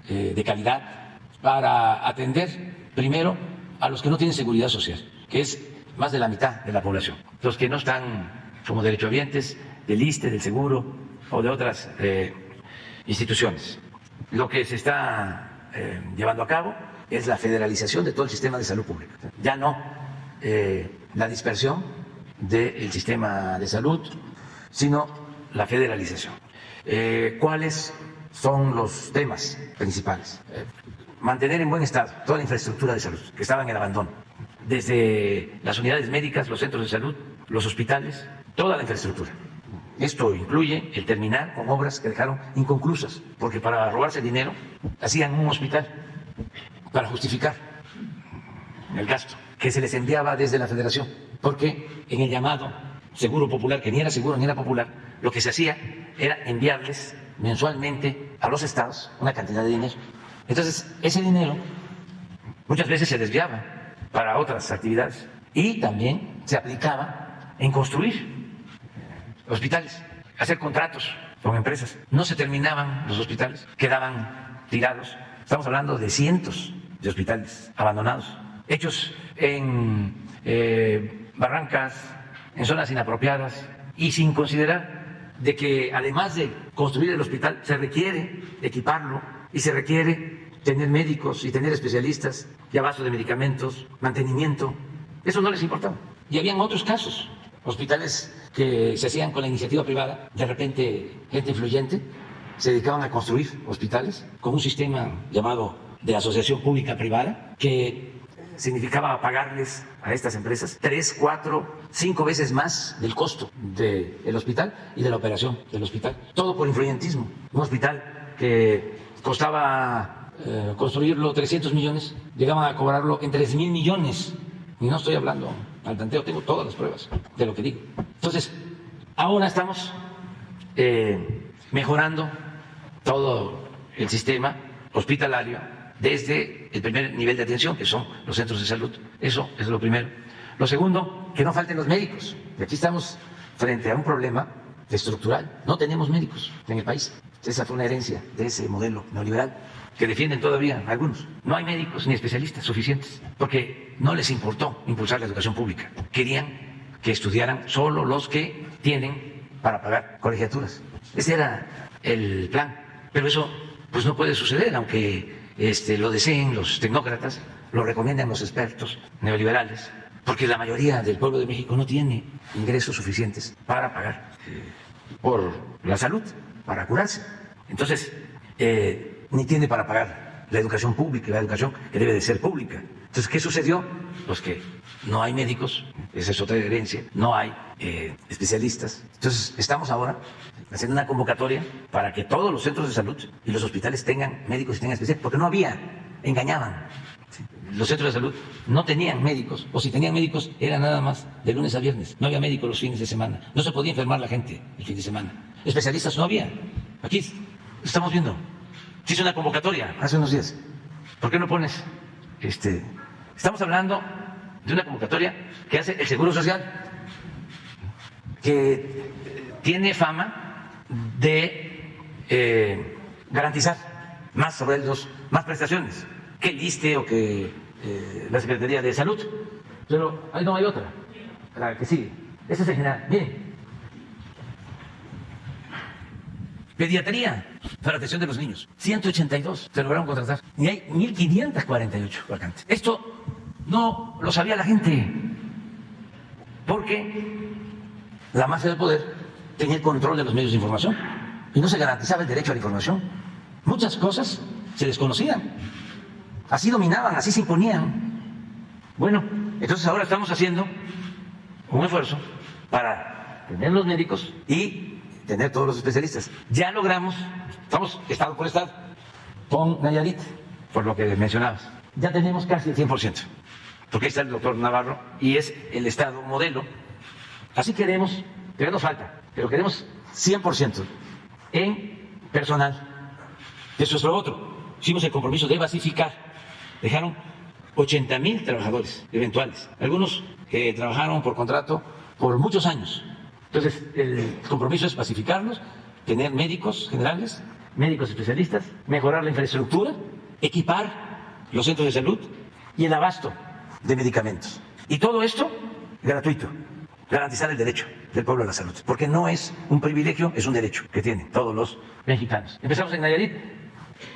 de calidad, para atender primero a los que no tienen seguridad social, que es más de la mitad de la población, los que no están como derechohabientes del ISSSTE, del Seguro o de otras instituciones. Lo que se está llevando a cabo es la federalización de todo el sistema de salud pública. Ya no la dispersión del sistema de salud, sino la federalización. ¿Cuáles son los temas principales? Mantener en buen estado toda la infraestructura de salud que estaba en el abandono, desde las unidades médicas, los centros de salud, los hospitales, toda la infraestructura. Esto incluye el terminar con obras que dejaron inconclusas, porque para robarse dinero hacían un hospital para justificar el gasto que se les enviaba desde la federación, porque en el llamado seguro popular, que ni era seguro ni era popular, lo que se hacía era enviarles mensualmente a los estados una cantidad de dinero. Entonces, ese dinero muchas veces se desviaba para otras actividades y también se aplicaba en construir hospitales, hacer contratos con empresas. No se terminaban los hospitales, quedaban tirados. Estamos hablando de cientos de hospitales abandonados, hechos en barrancas, en zonas inapropiadas y sin considerar de que además de construir el hospital se requiere equiparlo y se requiere tener médicos y tener especialistas y abasto de medicamentos, mantenimiento. Eso no les importaba. Y habían otros casos, hospitales que se hacían con la iniciativa privada, de repente gente influyente se dedicaban a construir hospitales con un sistema llamado de asociación pública-privada, que significaba pagarles a estas empresas 3, 4, 5 veces más del costo del hospital y de la operación del hospital. Todo por influyentismo. Un hospital que costaba construirlo 300 millones, llegaban a cobrarlo en 3,000 millones. Y no estoy hablando al tanteo, tengo todas las pruebas de lo que digo. Entonces, ahora estamos mejorando todo el sistema hospitalario desde el primer nivel de atención, que son los centros de salud. Eso es lo primero. Lo segundo, que no falten los médicos. Y aquí estamos frente a un problema estructural. No tenemos médicos en el país. Esa fue una herencia de ese modelo neoliberal que defienden todavía algunos. No hay médicos ni especialistas suficientes porque no les importó impulsar la educación pública. Querían que estudiaran solo los que tienen para pagar colegiaturas. Ese era el plan. Pero eso pues no puede suceder, aunque lo deseen los tecnócratas, lo recomiendan los expertos neoliberales, porque la mayoría del pueblo de México no tiene ingresos suficientes para pagar por la salud, para curarse. Entonces, ni tiene para pagar la educación pública, la educación que debe de ser pública. Entonces, ¿qué sucedió? Pues que no hay médicos, esa es otra herencia, no hay especialistas. Entonces, estamos ahora haciendo una convocatoria para que todos los centros de salud y los hospitales tengan médicos y tengan especialistas, porque no había, engañaban. ¿Sí? Los centros de salud no tenían médicos, o si tenían médicos era nada más de lunes a viernes, no había médicos los fines de semana, no se podía enfermar la gente el fin de semana, especialistas no había. Aquí estamos viendo, se hizo una convocatoria hace unos días, ¿por qué no pones? Estamos hablando de una convocatoria que hace el Seguro Social, que tiene fama de garantizar más sueldos, más prestaciones que el ISSSTE o que la Secretaría de Salud. Pero ahí no hay otra, la que sigue. Ese es el general. Miren, pediatría para atención de los niños, 182 se lograron contratar y hay 1.548 vacantes. Esto no lo sabía la gente, porque la mafia del poder tenía el control de los medios de información y no se garantizaba el derecho a la información. Muchas cosas se desconocían, así dominaban, así se imponían. Bueno, entonces ahora estamos haciendo un esfuerzo para tener los médicos y tener todos los especialistas. Ya logramos, estamos estado por estado con Nayarit, por lo que mencionabas. Ya tenemos casi el 100%, porque ahí está el doctor Navarro y es el estado modelo. Así queremos, pero nos falta, pero queremos 100% en personal. Eso es lo otro. Hicimos el compromiso de basificar. Dejaron 80,000 trabajadores eventuales, algunos que trabajaron por contrato por muchos años. Entonces, el compromiso es pacificarlos, tener médicos generales, médicos especialistas, mejorar la infraestructura, equipar los centros de salud y el abasto de medicamentos. Y todo esto gratuito, garantizar el derecho del pueblo a la salud, porque no es un privilegio, es un derecho que tienen todos los mexicanos. Empezamos en Nayarit,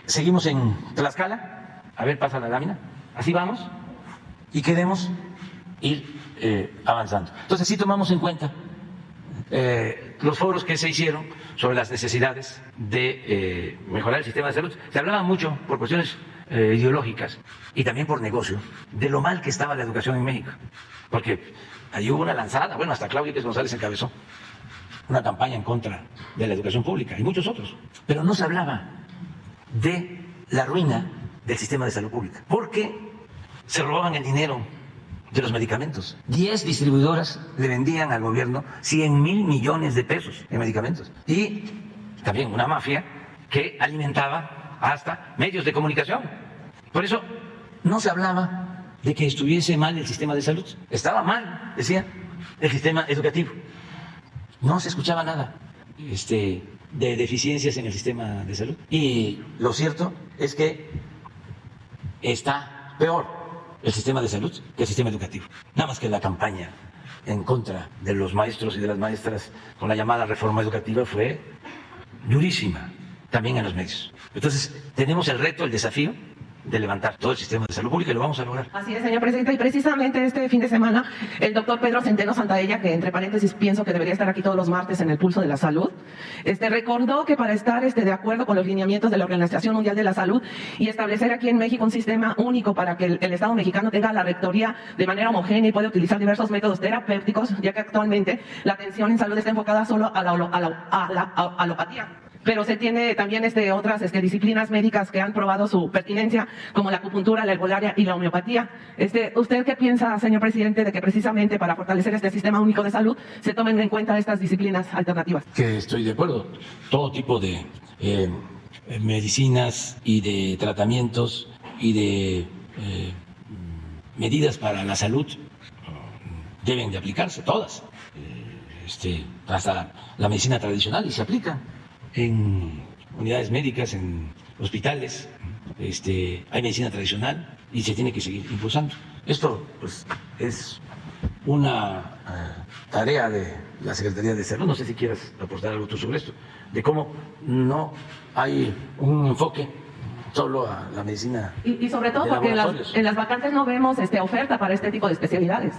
seguimos en Tlaxcala, a ver, pasa la lámina, así vamos, y queremos ir avanzando. Entonces, sí tomamos en cuenta los foros que se hicieron sobre las necesidades de mejorar el sistema de salud. Se hablaba mucho por cuestiones ideológicas y también por negocio de lo mal que estaba la educación en México, porque ahí hubo una lanzada, bueno, hasta Claudio X González encabezó una campaña en contra de la educación pública y muchos otros, pero no se hablaba de la ruina del sistema de salud pública, porque se robaban el dinero de los medicamentos. 10 distribuidoras le vendían al gobierno 100,000 millones de pesos en medicamentos. Y también una mafia que alimentaba hasta medios de comunicación. Por eso no se hablaba de que estuviese mal el sistema de salud. Estaba mal, decía, el sistema educativo. No se escuchaba nada de deficiencias en el sistema de salud. Y lo cierto es que está peor el sistema de salud que el sistema educativo. Nada más que la campaña en contra de los maestros y de las maestras con la llamada reforma educativa fue durísima, también en los medios. Entonces, tenemos el reto, el desafío de levantar todo el sistema de salud pública y lo vamos a lograr. Así es, señor presidente, y precisamente este fin de semana el doctor Pedro Centeno Santaella, que entre paréntesis pienso que debería estar aquí todos los martes en el Pulso de la Salud, recordó que para estar de acuerdo con los lineamientos de la Organización Mundial de la Salud y establecer aquí en México un sistema único para que el Estado mexicano tenga la rectoría de manera homogénea y pueda utilizar diversos métodos terapéuticos, ya que actualmente la atención en salud está enfocada solo a la alopatía. Pero se tiene también otras disciplinas médicas que han probado su pertinencia, como la acupuntura, la herbolaria y la homeopatía. ¿Usted qué piensa, señor presidente, de que precisamente para fortalecer este sistema único de salud se tomen en cuenta estas disciplinas alternativas? Que estoy de acuerdo. Todo tipo de medicinas y de tratamientos y de medidas para la salud deben de aplicarse, todas. Hasta la medicina tradicional, y se aplica en unidades médicas, en hospitales, hay medicina tradicional y se tiene que seguir impulsando. Esto pues es una tarea de la Secretaría de Salud. No sé si quieras aportar algo tú sobre esto, de cómo no hay un enfoque solo a la medicina. Y sobre todo porque en las vacantes no vemos oferta para este tipo de especialidades.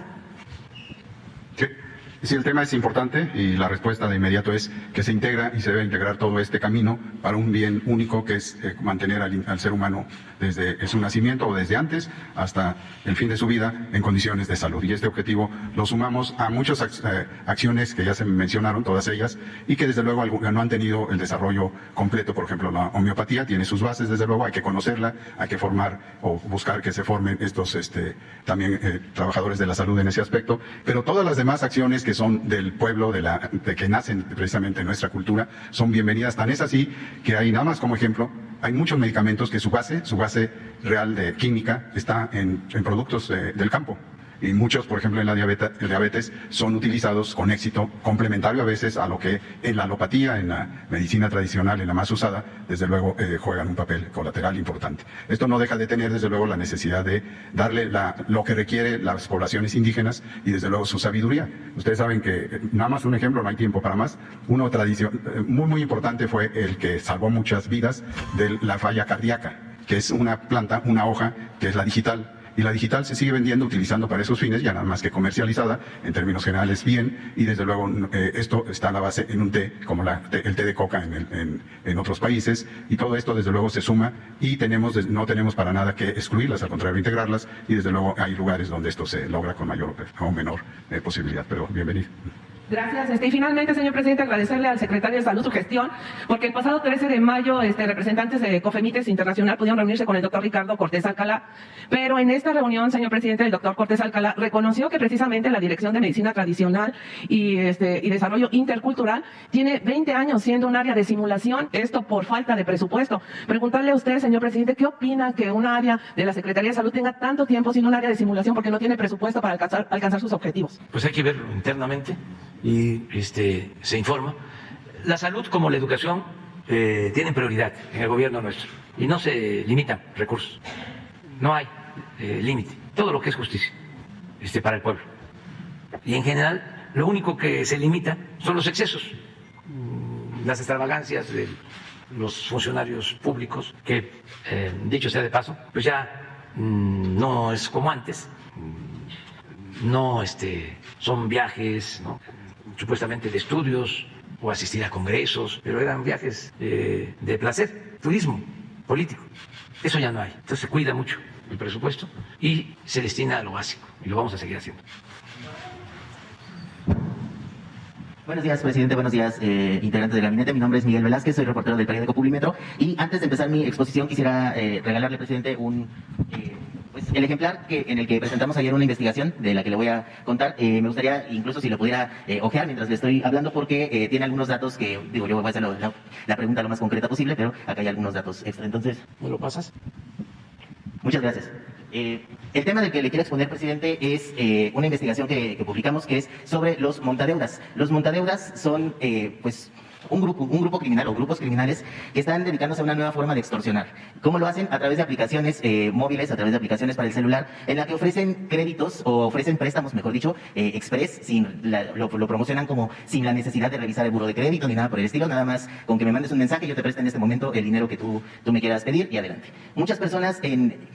Sí. Sí, el tema es importante y la respuesta de inmediato es que se integra y se debe integrar todo este camino para un bien único que es mantener al ser humano desde su nacimiento o desde antes hasta el fin de su vida en condiciones de salud. Y este objetivo lo sumamos a muchas acciones que ya se mencionaron, todas ellas, y que desde luego no han tenido el desarrollo completo. Por ejemplo, la homeopatía tiene sus bases, desde luego hay que conocerla, hay que formar o buscar que se formen estos también trabajadores de la salud en ese aspecto, pero todas las demás acciones que son del pueblo, de que nacen precisamente en nuestra cultura, son bienvenidas. Tan es así que hay, nada más como ejemplo, hay muchos medicamentos que su base real de química está en productos del campo. Y muchos, por ejemplo, en la diabetes, son utilizados con éxito, complementario a veces a lo que en la alopatía, en la medicina tradicional, en la más usada, desde luego juegan un papel colateral importante. Esto no deja de tener, desde luego, la necesidad de darle lo que requiere las poblaciones indígenas y, desde luego, su sabiduría. Ustedes saben que, nada más un ejemplo, no hay tiempo para más, uno muy importante fue el que salvó muchas vidas de la falla cardíaca, que es una planta, una hoja, que es la digital. Y la digital se sigue vendiendo, utilizando para esos fines, ya nada más que comercializada, en términos generales bien, y desde luego esto está a la base en un té, como el té de coca en otros países, y todo esto desde luego se suma, y no tenemos para nada que excluirlas, al contrario, integrarlas, y desde luego hay lugares donde esto se logra con mayor o menor posibilidad, pero bienvenido. Gracias. Y finalmente, señor presidente, agradecerle al secretario de Salud su gestión, porque el pasado 13 de mayo representantes de COFEMITES Internacional pudieron reunirse con el doctor Ricardo Cortés Alcalá, pero en esta reunión, señor presidente, el doctor Cortés Alcalá reconoció que precisamente la Dirección de Medicina Tradicional y Desarrollo Intercultural tiene 20 años siendo un área de simulación, esto por falta de presupuesto. Preguntarle a usted, señor presidente, ¿qué opina que un área de la Secretaría de Salud tenga tanto tiempo siendo un área de simulación porque no tiene presupuesto para alcanzar sus objetivos? Pues hay que verlo internamente y se informa. La salud como la educación tienen prioridad en el gobierno nuestro y no se limitan recursos, no hay límite, todo lo que es justicia para el pueblo. Y en general lo único que se limita son los excesos, las extravagancias de los funcionarios públicos, que dicho sea de paso, pues ya no es como antes, no son viajes, ¿no?, supuestamente de estudios o asistir a congresos, pero eran viajes de placer, turismo político. Eso ya no hay. Entonces se cuida mucho el presupuesto y se destina a lo básico, y lo vamos a seguir haciendo. Buenos días, presidente. Buenos días, integrantes del gabinete. Mi nombre es Miguel Velázquez, soy reportero del periódico Publimetro. Y antes de empezar mi exposición, quisiera regalarle, presidente, el ejemplar en el que presentamos ayer una investigación de la que le voy a contar. Me gustaría, incluso si lo pudiera ojear mientras le estoy hablando, porque tiene algunos datos que, yo voy a hacer la pregunta lo más concreta posible, pero acá hay algunos datos extra. Entonces, ¿me lo pasas? Muchas gracias. El tema del que le quiero exponer, presidente, es una investigación que publicamos, que es sobre los montadeudas. Los montadeudas son, un grupo criminal o grupos criminales que están dedicándose a una nueva forma de extorsionar. ¿Cómo lo hacen? A través de aplicaciones móviles, a través de aplicaciones para el celular, en la que ofrecen créditos o ofrecen préstamos, mejor dicho, express, lo promocionan como sin la necesidad de revisar el buro de crédito ni nada por el estilo, nada más con que me mandes un mensaje, yo te presto en este momento el dinero que tú me quieras pedir y adelante. Muchas personas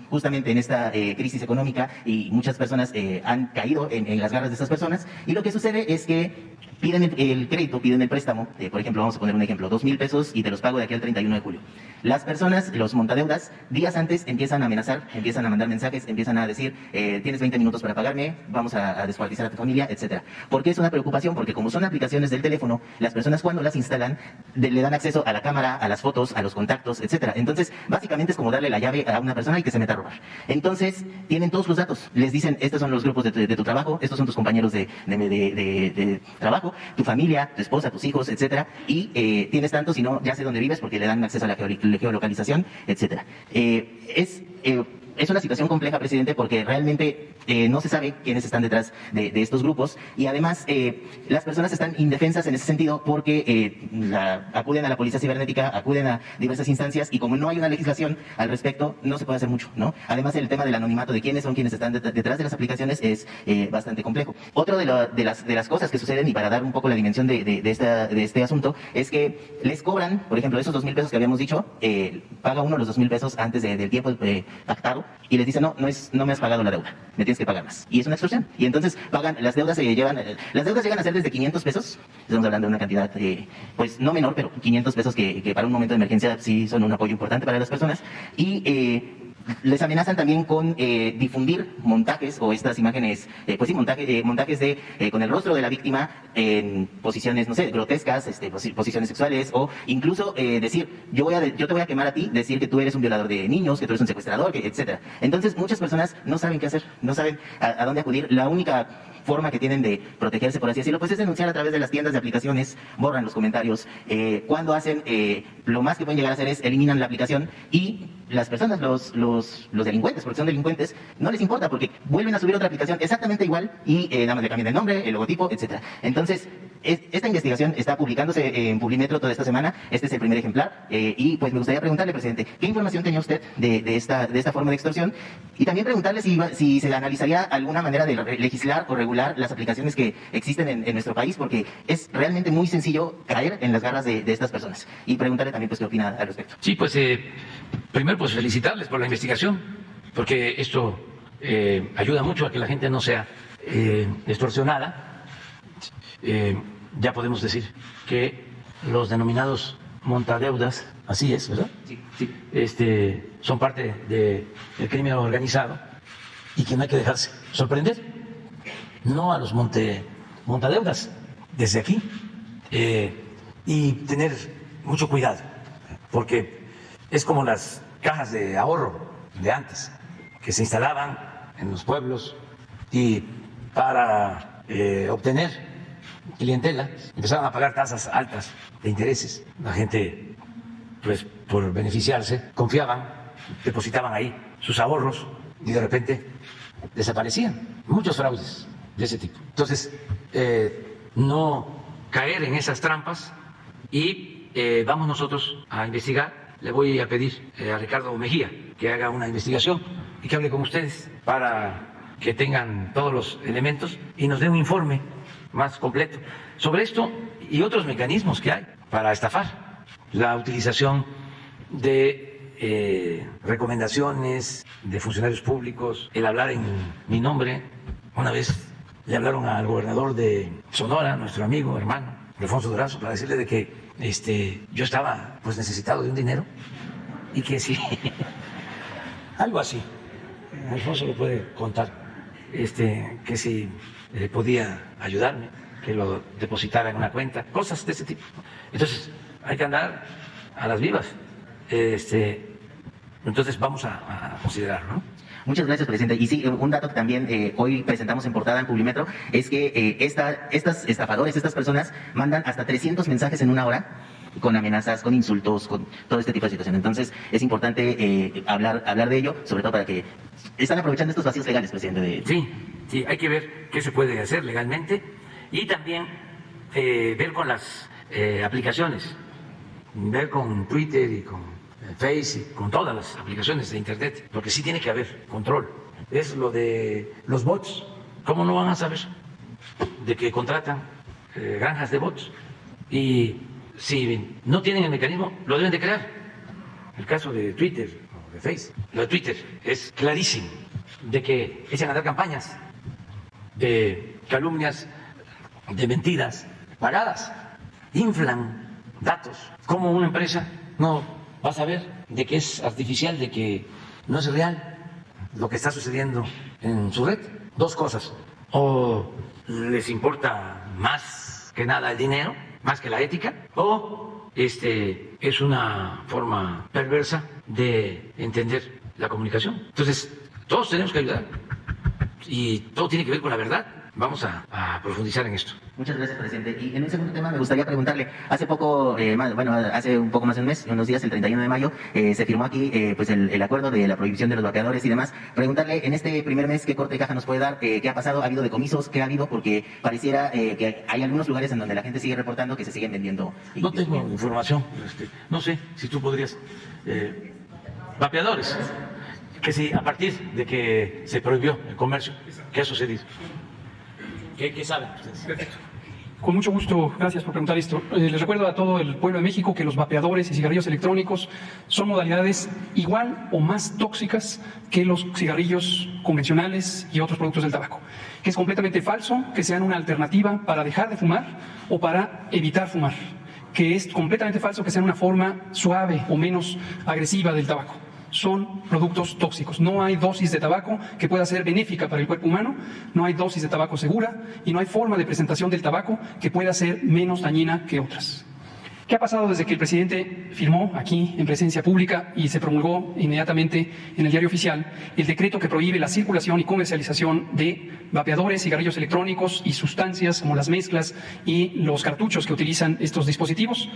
justamente en esta crisis económica, y muchas personas han caído en las garras de estas personas, y lo que sucede es que piden el crédito, piden el préstamo, por ejemplo, vamos a poner un ejemplo, 2,000 pesos y te los pago de aquí al 31 de julio. Las personas, los montadeudas, días antes empiezan a amenazar, empiezan a mandar mensajes, empiezan a decir, tienes 20 minutos para pagarme, vamos a descuartizar a tu familia, etcétera. ¿Por qué es una preocupación? Porque como son aplicaciones del teléfono, las personas cuando las instalan le dan acceso a la cámara, a las fotos, a los contactos, etcétera. Entonces, básicamente es como darle la llave a una persona y que se meta a robar. Entonces, tienen todos los datos. Les dicen, estos son los grupos de tu trabajo, estos son tus compañeros de trabajo, tu familia, tu esposa, tus hijos, etcétera, y tienes tanto, si no, ya sé dónde vives, porque le dan acceso a la geolocalización, etcétera. Es una situación compleja, presidente, porque realmente no se sabe quiénes están detrás de estos grupos, y además las personas están indefensas en ese sentido porque acuden a la policía cibernética, acuden a diversas instancias, y como no hay una legislación al respecto, no se puede hacer mucho, ¿no? Además, el tema del anonimato de quiénes son quienes están detrás de las aplicaciones es bastante complejo. Otro de las cosas que suceden, y para dar un poco la dimensión de este asunto, es que les cobran, por ejemplo, esos 2,000 pesos que habíamos dicho, paga uno los 2,000 pesos antes del tiempo pactado y les dicen, no me has pagado la deuda, me tienes que pagar más. Y es una extorsión. Y entonces pagan, las deudas llegan a ser desde 500 pesos, estamos hablando de una cantidad, pues no menor, pero 500 pesos que para un momento de emergencia sí son un apoyo importante para las personas. Y les amenazan también con difundir montajes o estas imágenes, pues sí, montajes de con el rostro de la víctima en posiciones, no sé, grotescas, posiciones sexuales, o incluso decir, yo te voy a quemar a ti, decir que tú eres un violador de niños, que tú eres un secuestrador, etcétera. Entonces muchas personas no saben qué hacer, no saben a dónde acudir. La única forma que tienen de protegerse, por así decirlo, pues es denunciar a través de las tiendas de aplicaciones, borran los comentarios. Cuando hacen, lo más que pueden llegar a hacer es eliminan la aplicación, y las personas, los delincuentes, porque son delincuentes, no les importa porque vuelven a subir otra aplicación exactamente igual y nada más le cambian el nombre, el logotipo, etcétera. Entonces, esta investigación está publicándose en Publimetro toda esta semana. Este es el primer ejemplar, y pues me gustaría preguntarle, presidente, ¿qué información tenía usted de esta forma de extorsión? Y también preguntarle si se analizaría alguna manera de legislar o regular las aplicaciones que existen en nuestro país, porque es realmente muy sencillo caer en las garras de estas personas. Y preguntarle también pues qué opina al respecto. Sí, pues primero pues felicitarles por la investigación, porque esto ayuda mucho a que la gente no sea extorsionada. Ya podemos decir que los denominados montadeudas, así es, ¿verdad? Sí. Son parte del crimen organizado y que no hay que dejarse sorprender. No a los montadeudas desde aquí, y tener mucho cuidado, porque es como las cajas de ahorro de antes, que se instalaban en los pueblos y para obtener clientela empezaban a pagar tasas altas de intereses. La gente, pues por beneficiarse, confiaban, depositaban ahí sus ahorros y de repente desaparecían. Muchos fraudes de ese tipo. Entonces, no caer en esas trampas, y vamos nosotros a investigar. Le voy a pedir a Ricardo Mejía que haga una investigación y que hable con ustedes para que tengan todos los elementos y nos dé un informe más completo sobre esto y otros mecanismos que hay para estafar. La utilización de recomendaciones de funcionarios públicos, el hablar en mi nombre. Una vez le hablaron al gobernador de Sonora, nuestro amigo, hermano, Alfonso Durazo, para decirle de que yo estaba pues necesitado de un dinero y que sí, algo así, Alfonso lo puede contar, que si podía ayudarme, que lo depositara en una cuenta, cosas de ese tipo. Entonces hay que andar a las vivas. Entonces vamos a considerarlo, ¿no? Muchas gracias, presidente. Y sí, un dato que también hoy presentamos en portada en Publimetro es que estas estafadores, estas personas mandan hasta 300 mensajes en una hora con amenazas, con insultos, con todo este tipo de situaciones. Entonces es importante hablar de ello, sobre todo para que están aprovechando estos vacíos legales, presidente. Sí, hay que ver qué se puede hacer legalmente y también ver con las aplicaciones, ver con Twitter y con Face y con todas las aplicaciones de Internet, porque sí tiene que haber control. Es lo de los bots. ¿Cómo no van a saber de que contratan granjas de bots? Y si no tienen el mecanismo, lo deben de crear. El caso de Twitter o de Face, lo de Twitter es clarísimo, de que echan a andar campañas de calumnias, de mentiras pagadas, inflan datos. ¿Cómo una empresa no va a saber de que es artificial, de que no es real lo que está sucediendo en su red? Dos cosas: o les importa más que nada el dinero, más que la ética, o es una forma perversa de entender la comunicación. Entonces, todos tenemos que ayudar y todo tiene que ver con la verdad. Vamos a profundizar en esto. Muchas gracias, presidente. Y en un segundo tema me gustaría preguntarle, hace poco, hace un poco más de un mes, unos días, el 31 de mayo, se firmó aquí pues el acuerdo de la prohibición de los vapeadores y demás. Preguntarle, en este primer mes, ¿qué corte de caja nos puede dar? ¿Qué ha pasado? ¿Ha habido decomisos? ¿Qué ha habido? Porque pareciera que hay algunos lugares en donde la gente sigue reportando que se siguen vendiendo. No tengo información. No sé si tú podrías... vapeadores, que si a partir de que se prohibió el comercio, ¿qué ha sucedido? ¿Qué saben ustedes? Perfecto. Con mucho gusto, gracias por preguntar esto. Les recuerdo a todo el pueblo de México que los vapeadores y cigarrillos electrónicos son modalidades igual o más tóxicas que los cigarrillos convencionales y otros productos del tabaco. Que es completamente falso que sean una alternativa para dejar de fumar o para evitar fumar. Que es completamente falso que sean una forma suave o menos agresiva del tabaco. Son productos tóxicos. No hay dosis de tabaco que pueda ser benéfica para el cuerpo humano, no hay dosis de tabaco segura y no hay forma de presentación del tabaco que pueda ser menos dañina que otras. ¿Qué ha pasado desde que el presidente firmó aquí en presencia pública y se promulgó inmediatamente en el Diario Oficial el decreto que prohíbe la circulación y comercialización de vapeadores, cigarrillos electrónicos y sustancias como las mezclas y los cartuchos que utilizan estos dispositivos?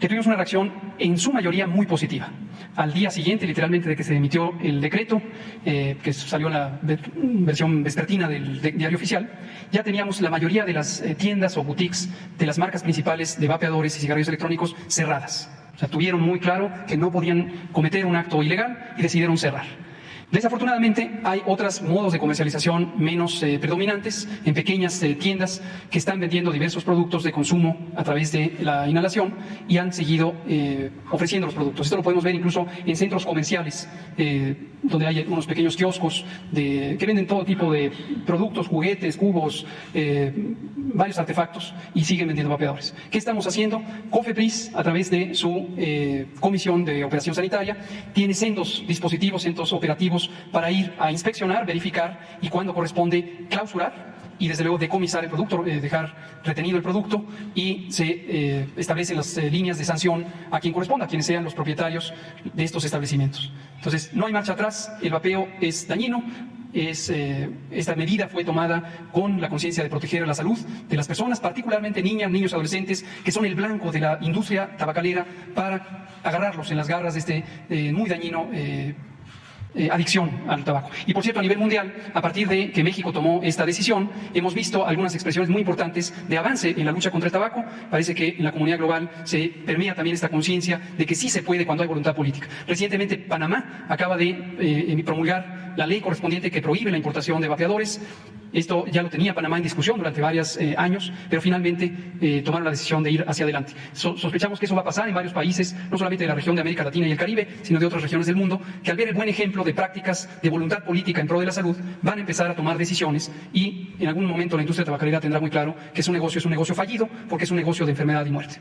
Que tuvimos una reacción en su mayoría muy positiva. Al día siguiente, literalmente, de que se emitió el decreto, que salió en la versión vespertina del Diario Oficial, ya teníamos la mayoría de las tiendas o boutiques de las marcas principales de vapeadores y cigarrillos electrónicos cerradas. O sea, tuvieron muy claro que no podían cometer un acto ilegal y decidieron cerrar. Desafortunadamente, hay otros modos de comercialización menos predominantes en pequeñas tiendas que están vendiendo diversos productos de consumo a través de la inhalación y han seguido ofreciendo los productos. Esto lo podemos ver incluso en centros comerciales, donde hay unos pequeños kioscos que venden todo tipo de productos, juguetes, cubos, varios artefactos y siguen vendiendo vapeadores. ¿Qué estamos haciendo? COFEPRIS, a través de su Comisión de Operación Sanitaria, tiene sendos dispositivos, sendos operativos para ir a inspeccionar, verificar y cuando corresponde clausurar y desde luego decomisar el producto, dejar retenido el producto y se establecen las líneas de sanción a quien corresponda, a quienes sean los propietarios de estos establecimientos. Entonces, no hay marcha atrás, el vapeo es dañino. Esta medida fue tomada con la conciencia de proteger la salud de las personas, particularmente niñas, niños, adolescentes, que son el blanco de la industria tabacalera, para agarrarlos en las garras de este muy dañino adicción al tabaco. Y por cierto, a nivel mundial, a partir de que México tomó esta decisión, hemos visto algunas expresiones muy importantes de avance en la lucha contra el tabaco. Parece que en la comunidad global se permea también esta conciencia de que sí se puede cuando hay voluntad política. Recientemente, Panamá acaba de promulgar la ley correspondiente que prohíbe la importación de vapeadores. Esto ya lo tenía Panamá en discusión durante varios años, pero finalmente tomaron la decisión de ir hacia adelante. Sospechamos que eso va a pasar en varios países, no solamente de la región de América Latina y el Caribe, sino de otras regiones del mundo, que al ver el buen ejemplo de prácticas de voluntad política en pro de la salud, van a empezar a tomar decisiones y en algún momento la industria tabacalera tendrá muy claro que es un negocio fallido porque es un negocio de enfermedad y muerte.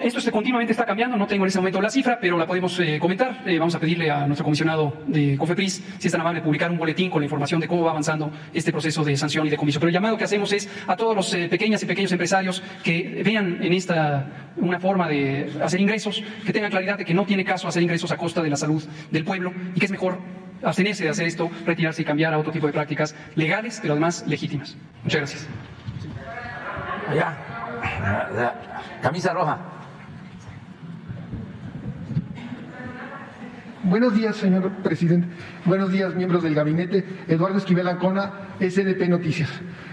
Esto continuamente está cambiando, no tengo en este momento la cifra, pero la podemos comentar. Vamos a pedirle a nuestro comisionado de COFEPRIS, si es tan amable, publicar un boletín con la información de cómo va avanzando este proceso de sanción y decomiso. Pero el llamado que hacemos es a todos los pequeñas y pequeños empresarios que vean en esta una forma de hacer ingresos, que tengan claridad de que no tiene caso hacer ingresos a costa de la salud del pueblo y que es mejor abstenerse de hacer esto, retirarse y cambiar a otro tipo de prácticas legales, pero además legítimas. Muchas gracias. Allá, camisa roja. Buenos días, señor presidente. Buenos días, miembros del gabinete. Eduardo Esquivel Ancona, SDP Noticias.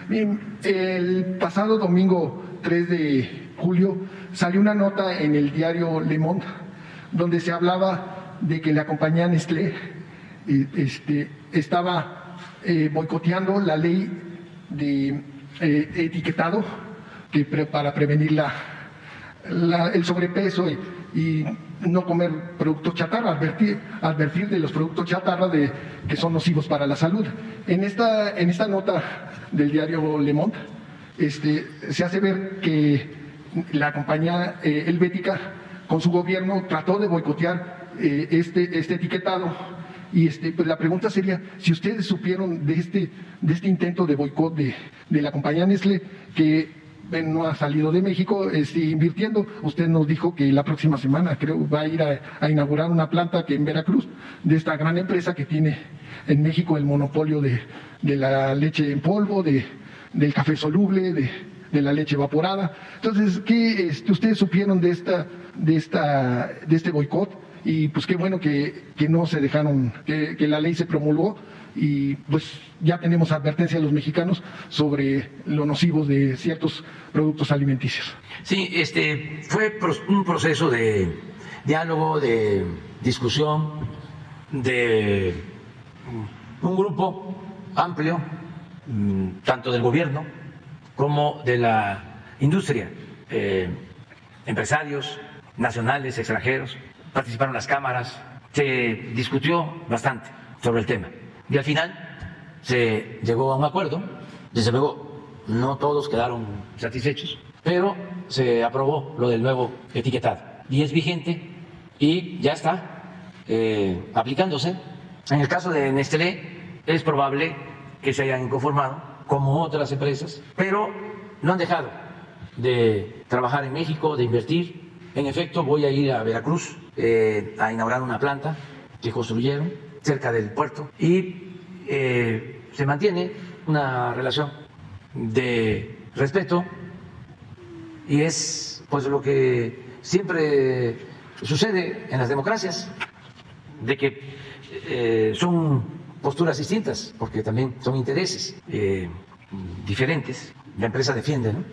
Bien, el pasado domingo 3 de julio salió una nota en el diario Le Monde donde se hablaba de que la compañía Nestlé estaba boicoteando la ley de etiquetado para prevenir el sobrepeso y no comer productos chatarra, advertir de los productos chatarra que son nocivos para la salud. En esta nota del diario Le Monde se hace ver que la compañía helvética con su gobierno trató de boicotear este etiquetado y pues la pregunta sería si ustedes supieron de este intento de boicot de la compañía Nestlé, que no ha salido de México invirtiendo. Usted nos dijo que la próxima semana creo va a ir a inaugurar una planta que en Veracruz de esta gran empresa que tiene en México el monopolio de la leche en polvo, del café soluble, de la leche evaporada. Entonces, ¿qué ustedes supieron de este boicot? Y pues qué bueno que no se dejaron, que la ley se promulgó y pues ya tenemos advertencia de los mexicanos sobre lo nocivos de ciertos productos alimenticios. Sí, fue un proceso de diálogo, de discusión, de un grupo amplio tanto del gobierno como de la industria, empresarios nacionales, extranjeros, participaron las cámaras, se discutió bastante sobre el tema y al final se llegó a un acuerdo. Desde luego no todos quedaron satisfechos, pero se aprobó lo del nuevo etiquetado y es vigente y ya está aplicándose. En el caso de Nestlé es probable que se hayan inconformado como otras empresas, pero no han dejado de trabajar en México, de invertir. En efecto, voy a ir a Veracruz a inaugurar una planta que construyeron cerca del puerto y se mantiene una relación de respeto y es pues lo que siempre sucede en las democracias, de que son posturas distintas, porque también son intereses diferentes. La empresa defiende, ¿no?,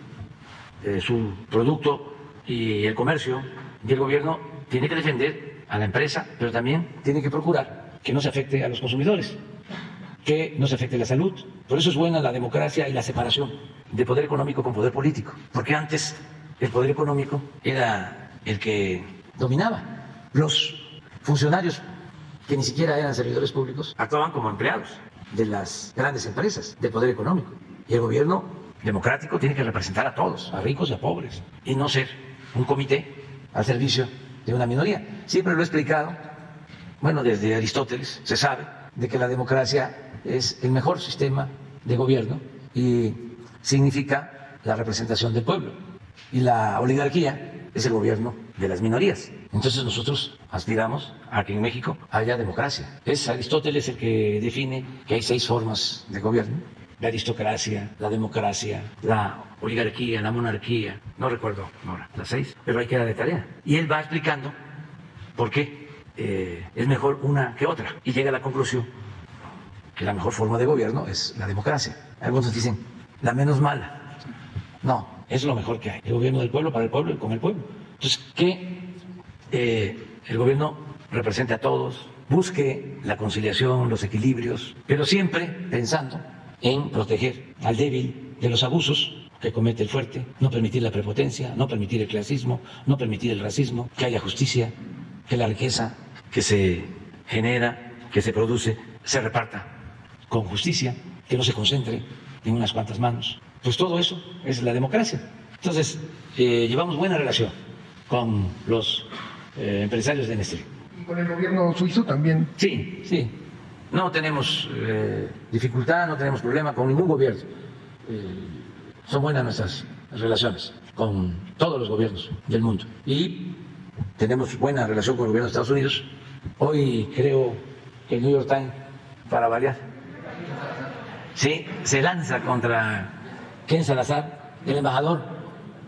su producto y el comercio, y el gobierno tiene que defender a la empresa, pero también tiene que procurar que no se afecte a los consumidores, que no se afecte la salud. Por eso es buena la democracia y la separación de poder económico con poder político, porque antes el poder económico era el que dominaba. Los funcionarios, que ni siquiera eran servidores públicos, actuaban como empleados de las grandes empresas del poder económico, y el gobierno democrático tiene que representar a todos, a ricos y a pobres, y no ser un comité al servicio de una minoría. Siempre lo he explicado, bueno, desde Aristóteles se sabe de que la democracia es el mejor sistema de gobierno y significa la representación del pueblo, y la oligarquía es el gobierno de las minorías. Entonces nosotros aspiramos a que en México haya democracia. Es Aristóteles el que define que hay 6 formas de gobierno: la aristocracia, la democracia, la oligarquía, la monarquía, no recuerdo ahora las 6, pero ahí queda de tarea. Y él va explicando por qué es mejor una que otra y llega a la conclusión que la mejor forma de gobierno es la democracia. Algunos dicen la menos mala. No, es lo mejor que hay. El gobierno del pueblo, para el pueblo y con el pueblo. Entonces, que el gobierno represente a todos, busque la conciliación, los equilibrios, pero siempre pensando en proteger al débil de los abusos que comete el fuerte, no permitir la prepotencia, no permitir el clasismo, no permitir el racismo, que haya justicia, que la riqueza que se genera, que se produce, se reparta con justicia, que no se concentre en unas cuantas manos. Pues todo eso es la democracia. Entonces, llevamos buena relación con los empresarios de Nestlé. ¿Y con el gobierno suizo también? Sí, sí. No tenemos dificultad, no tenemos problema con ningún gobierno. Son buenas nuestras relaciones con todos los gobiernos del mundo. Y tenemos buena relación con el gobierno de Estados Unidos. Hoy creo que el New York Times, para variar, sí, se lanza contra Ken Salazar, el embajador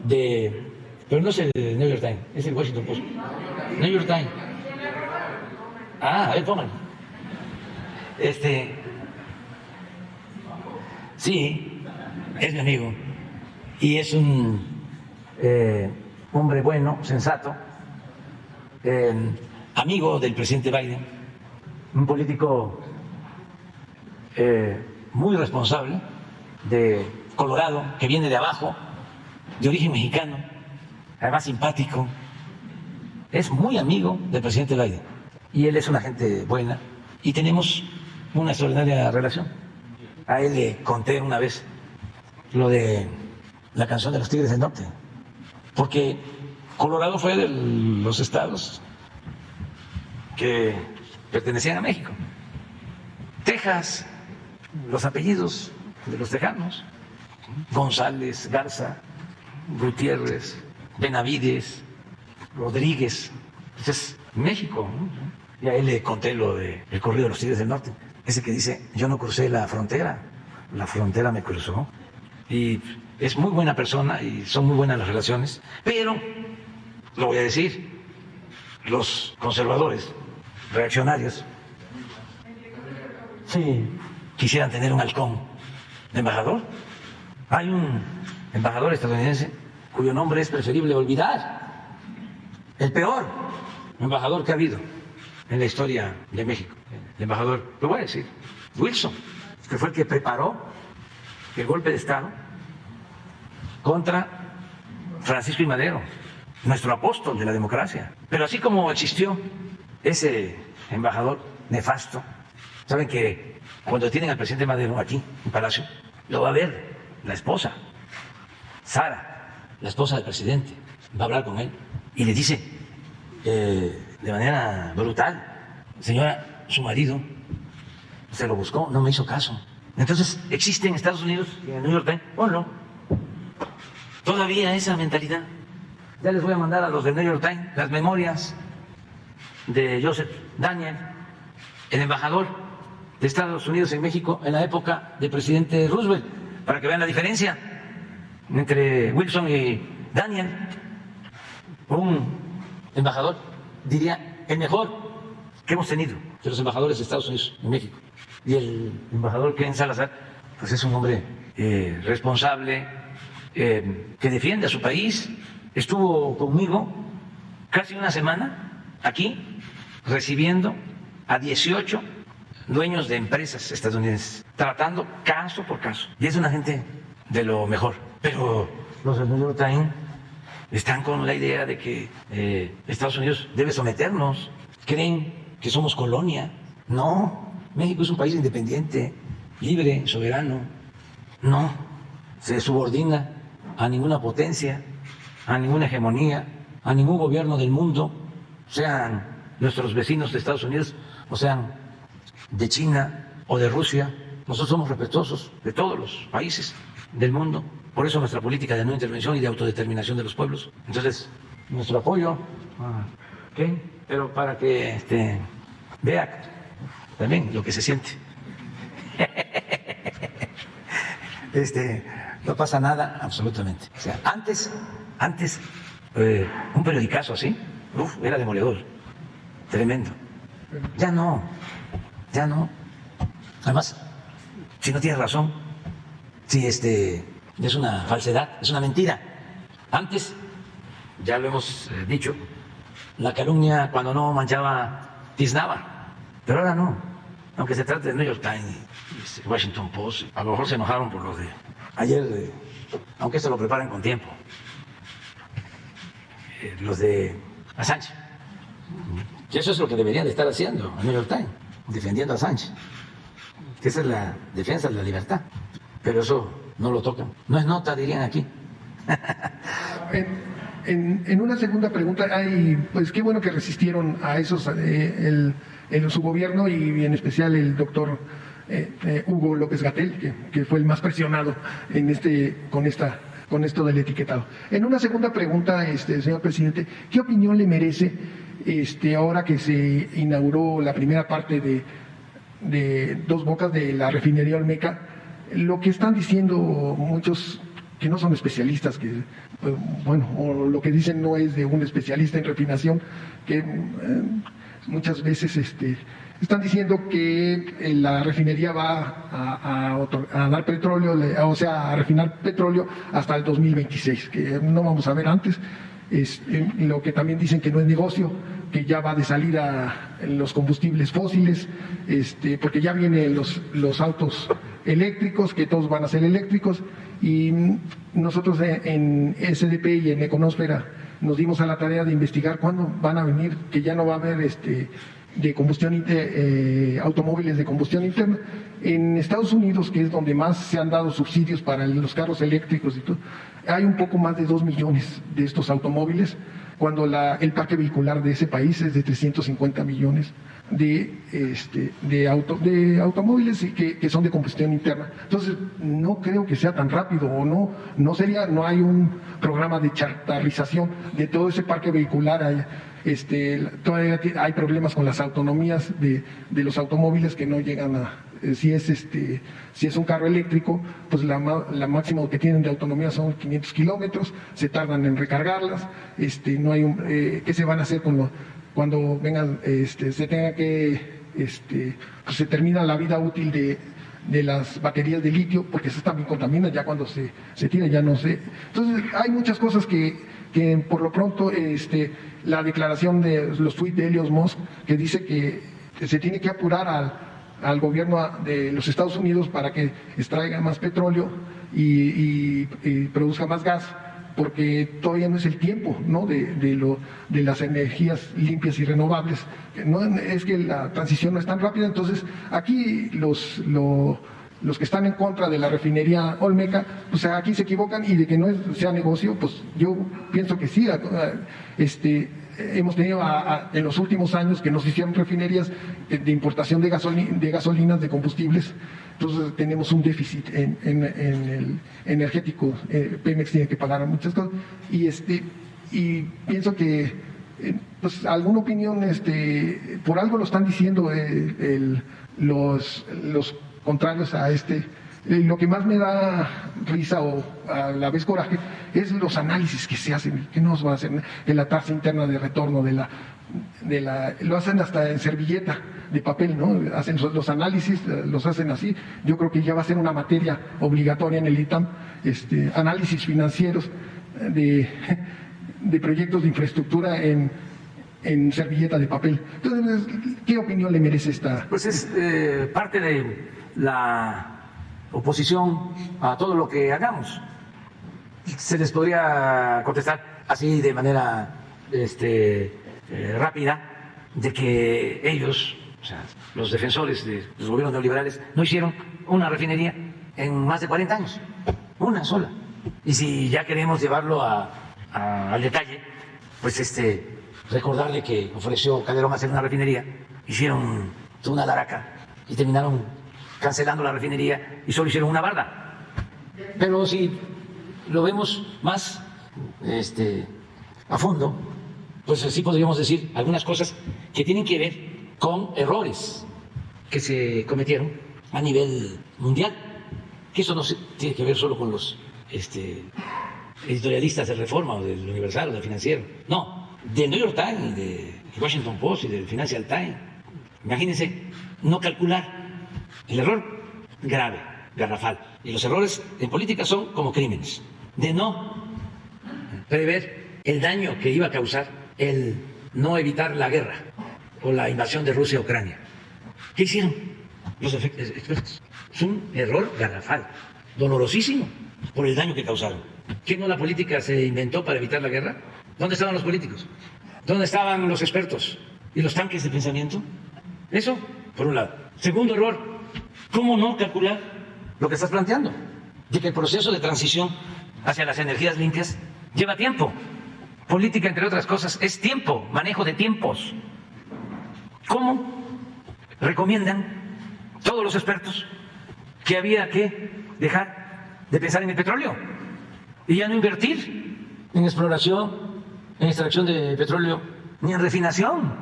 de... Pero no es el New York Times, es el Washington Post. New York Times. Ah, a ver, pónganlo. Sí, es mi amigo y es un hombre bueno, sensato, amigo del presidente Biden, un político muy responsable, de Colorado, que viene de abajo, de origen mexicano, además simpático. Es muy amigo del presidente Biden y él es una gente buena y tenemos una extraordinaria relación. A él le conté una vez lo de la canción de los Tigres del Norte, porque Colorado fue de los estados que pertenecían a México. Texas, los apellidos de los tejanos: González, Garza, Gutiérrez, Benavides, Rodríguez. Entonces, México, ¿no? Y a él le conté lo del corrido de los Tigres del Norte, ese que dice: yo no crucé la frontera me cruzó. Y es muy buena persona y son muy buenas las relaciones, pero, lo voy a decir, los conservadores, reaccionarios, sí, quisieran tener un halcón de embajador. Hay un embajador estadounidense cuyo nombre es preferible olvidar, el peor embajador que ha habido en la historia de México. El embajador, lo voy a decir, Wilson, que fue el que preparó el golpe de Estado contra Francisco I. Madero, nuestro apóstol de la democracia. Pero así como existió ese embajador nefasto, saben que cuando tienen al presidente Madero aquí en Palacio, lo va a ver la esposa, Sara, la esposa del presidente, va a hablar con él y le dice de manera brutal: señora, su marido se lo buscó, no me hizo caso. Entonces existe en Estados Unidos y en el New York Times, ¿o no? Todavía esa mentalidad. Ya les voy a mandar a los del New York Times las memorias de Joseph Daniel, el embajador de Estados Unidos en México en la época del presidente Roosevelt, para que vean la diferencia entre Wilson y Daniel. Un embajador, diría, el mejor que hemos tenido de los embajadores de Estados Unidos en México. Y el embajador Ken Salazar, pues es un hombre responsable, que defiende a su país. Estuvo conmigo casi una semana aquí recibiendo a 18 dueños de empresas estadounidenses, tratando caso por caso. Y es una gente de lo mejor. Pero los del New York Times están con la idea de que Estados Unidos debe someternos. Creen que somos colonia. No, México es un país independiente, libre, soberano. No se subordina a ninguna potencia, a ninguna hegemonía, a ningún gobierno del mundo, sean nuestros vecinos de Estados Unidos o sean de China o de Rusia. Nosotros somos respetuosos de todos los países del mundo. Por eso nuestra política de no intervención y de autodeterminación de los pueblos. Entonces, nuestro apoyo, ¿okay? Pero para que vea también lo que se siente. No pasa nada absolutamente. O sea, antes un periodicazo así, era demoledor, tremendo. Ya no. Además, si no tienes razón, si es una falsedad, es una mentira. Antes, ya lo hemos dicho, la calumnia cuando no manchaba tiznaba, pero ahora no. Aunque se trate de New York Times, Washington Post, a lo mejor se enojaron por los de ayer, aunque esto lo preparan con tiempo, los de Assange. Y eso es lo que deberían de estar haciendo el New York Times, defendiendo a Assange. Esa es la defensa de la libertad. Pero eso no lo tocan. No es nota, dirían aquí. En una segunda pregunta, pues qué bueno que resistieron a esos, su gobierno y en especial el doctor Hugo López-Gatell, que fue el más presionado con esto del etiquetado. En una segunda pregunta, señor presidente, ¿qué opinión le merece ahora que se inauguró la primera parte de Dos Bocas de la refinería Olmeca, lo que están diciendo muchos que no son especialistas, o lo que dicen no es de un especialista en refinación, que muchas veces están diciendo que la refinería va a dar petróleo, o sea, a refinar petróleo hasta el 2026, que no vamos a ver antes. Lo que también dicen que no es negocio, que ya va de salida los combustibles fósiles, porque ya vienen los autos eléctricos, que todos van a ser eléctricos, y nosotros en SDP y en Econósfera nos dimos a la tarea de investigar cuándo van a venir, que ya no va a haber de combustión automóviles de combustión interna. En Estados Unidos, que es donde más se han dado subsidios para los carros eléctricos y todo, hay un poco más de 2 millones de estos automóviles, cuando el parque vehicular de ese país es de 350 millones de automóviles que son de combustión interna. Entonces, no creo que sea tan rápido, o no hay un programa de chatarrización de todo ese parque vehicular. Todavía hay problemas con las autonomías de los automóviles, que no llegan a, si es un carro eléctrico, pues la máxima que tienen de autonomía son 500 kilómetros, se tardan en recargarlas, no hay ¿qué se van a hacer cuando vengan, se tenga que, pues se termina la vida útil de las baterías de litio, porque esas también contaminan, ya cuando se tira ya no sé. Entonces hay muchas cosas que por lo pronto, la declaración de los tuits de Elon Musk, que dice que se tiene que apurar al gobierno de los Estados Unidos para que extraiga más petróleo y produzca más gas, porque todavía no es el tiempo, ¿no?, de las energías limpias y renovables. No es que la transición no es tan rápida. Entonces aquí los que están en contra de la refinería Olmeca, pues aquí se equivocan, y de que no sea negocio, pues yo pienso que sí. Hemos tenido en los últimos años que nos hicieron refinerías de importación de gasolinas, de combustibles. Entonces tenemos un déficit en el energético. Pemex tiene que pagar muchas cosas, y pienso que pues alguna opinión, por algo lo están diciendo los contrarios a Lo que más me da risa o a la vez coraje es los análisis que se hacen, que no se van a hacer, de la tasa interna de retorno, lo hacen hasta en servilleta de papel, ¿no? Hacen los análisis, los hacen así. Yo creo que ya va a ser una materia obligatoria en el ITAM, análisis financieros de proyectos de infraestructura en servilleta de papel. Entonces, ¿qué opinión le merece esta? Pues es parte de la oposición a todo lo que hagamos. Se les podría contestar así de manera rápida, de que ellos, o sea, los defensores de los gobiernos neoliberales, no hicieron una refinería en más de 40 años, una sola. Y si ya queremos llevarlo al detalle, pues recordarle que ofreció Calderón hacer una refinería, hicieron toda una laraca y terminaron cancelando la refinería y solo hicieron una barda. Pero si lo vemos más a fondo, pues sí podríamos decir algunas cosas que tienen que ver con errores que se cometieron a nivel mundial, que eso no tiene que ver solo con los editorialistas de Reforma o del Universal o del Financiero, no, del New York Times y del Washington Post y del Financial Times. Imagínense no calcular el error grave, garrafal. Y los errores en política son como crímenes, de no prever el daño que iba a causar el no evitar la guerra o la invasión de Rusia a Ucrania. ¿Qué hicieron los expertos? Es un error garrafal, dolorosísimo por el daño que causaron. ¿Qué no la política se inventó para evitar la guerra? ¿Dónde estaban los políticos? ¿Dónde estaban los expertos y los tanques de pensamiento? Eso, por un lado. Segundo error, ¿cómo no calcular lo que estás planteando? De que el proceso de transición hacia las energías limpias lleva tiempo. Política, entre otras cosas, es tiempo, manejo de tiempos. ¿Cómo recomiendan todos los expertos que había que dejar de pensar en el petróleo y ya no invertir en exploración, en extracción de petróleo, ni en refinación?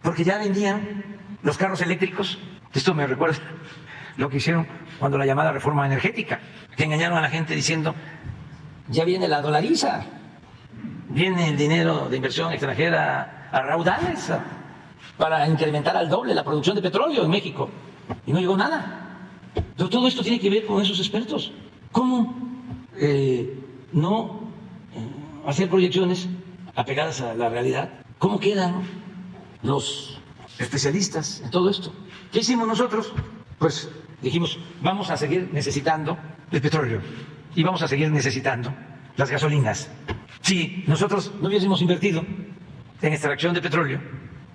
Porque ya vendían los carros eléctricos. Esto me recuerda lo que hicieron cuando la llamada reforma energética, que engañaron a la gente diciendo, ya viene la dolariza, viene el dinero de inversión extranjera a raudales para incrementar al doble la producción de petróleo en México. Y no llegó nada. Pero todo esto tiene que ver con esos expertos. ¿Cómo no hacer proyecciones apegadas a la realidad? ¿Cómo quedan los especialistas en todo esto? ¿Qué hicimos nosotros? Pues dijimos, vamos a seguir necesitando el petróleo y vamos a seguir necesitando las gasolinas. Si nosotros no hubiésemos invertido en extracción de petróleo,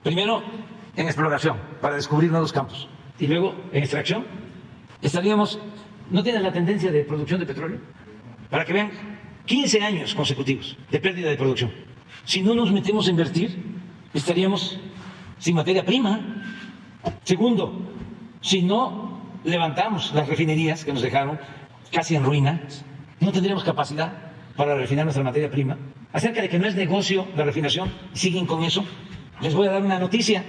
primero en exploración para descubrir nuevos campos y luego en extracción, estaríamos, ¿no tienen la tendencia de producción de petróleo? Para que vean, 15 años consecutivos de pérdida de producción. Si no nos metemos a invertir, estaríamos sin materia prima. Segundo, si no levantamos las refinerías que nos dejaron casi en ruina, no tendríamos capacidad para refinar nuestra materia prima. Acerca de que no es negocio la refinación, siguen con eso. Les voy a dar una noticia.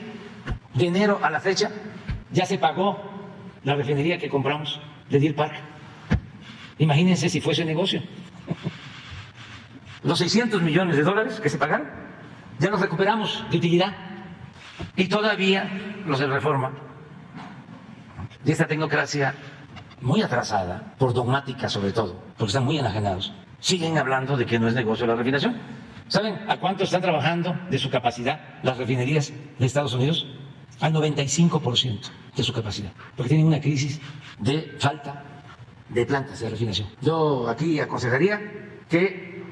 De enero a la fecha ya se pagó la refinería que compramos de Deer Park. Imagínense si fuese negocio. Los $600 millones que se pagaron, ya los recuperamos de utilidad. Y todavía los de Reforma, de esta tecnocracia muy atrasada, por dogmática sobre todo, porque están muy enajenados, siguen hablando de que no es negocio la refinación. ¿Saben a cuánto están trabajando de su capacidad las refinerías de Estados Unidos? al 95% de su capacidad, porque tienen una crisis de falta de plantas de refinación. Yo aquí aconsejaría que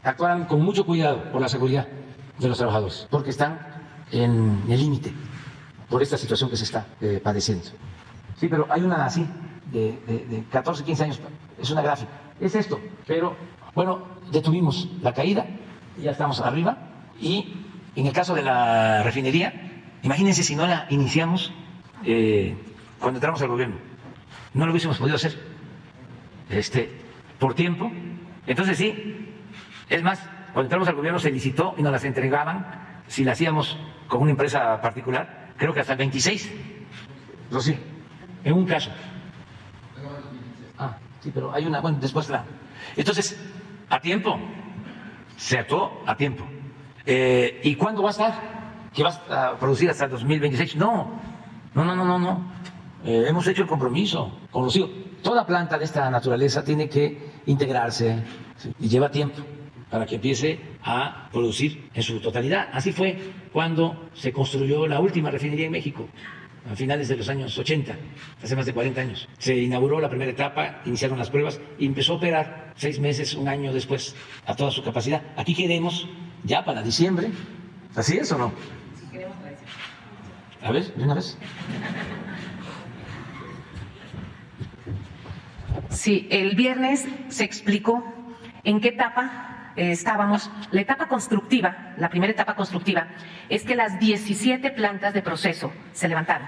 actuaran con mucho cuidado por la seguridad de los trabajadores, porque están en el límite por esta situación que se está padeciendo. Sí, pero hay una así, de 14, 15 años, es una gráfica, es esto, pero bueno, detuvimos la caída, ya estamos arriba, y en el caso de la refinería, imagínense si no la iniciamos cuando entramos al gobierno, no lo hubiésemos podido hacer por tiempo. Entonces sí, es más, cuando entramos al gobierno se licitó y nos las entregaban, si la hacíamos con una empresa particular, creo que hasta el 26, Rocío, en un caso. Sí, pero hay una, bueno, después la... Entonces, a tiempo, se actuó a tiempo. ¿Y cuándo va a estar? ¿Que va a producir hasta el 2026? No. Hemos hecho el compromiso con Rocío. Toda planta de esta naturaleza tiene que integrarse, ¿sí? Y lleva tiempo para que empiece a producir en su totalidad. Así fue cuando se construyó la última refinería en México, a finales de los años 80, hace más de 40 años. Se inauguró la primera etapa, iniciaron las pruebas y empezó a operar 6 meses, un año después, a toda su capacidad. Aquí queremos, ya para diciembre, ¿así es o no? Si queremos para diciembre. A ver, de una vez. Sí, el viernes se explicó en qué etapa estábamos. La etapa constructiva, la primera etapa constructiva, es que las 17 plantas de proceso se levantaron,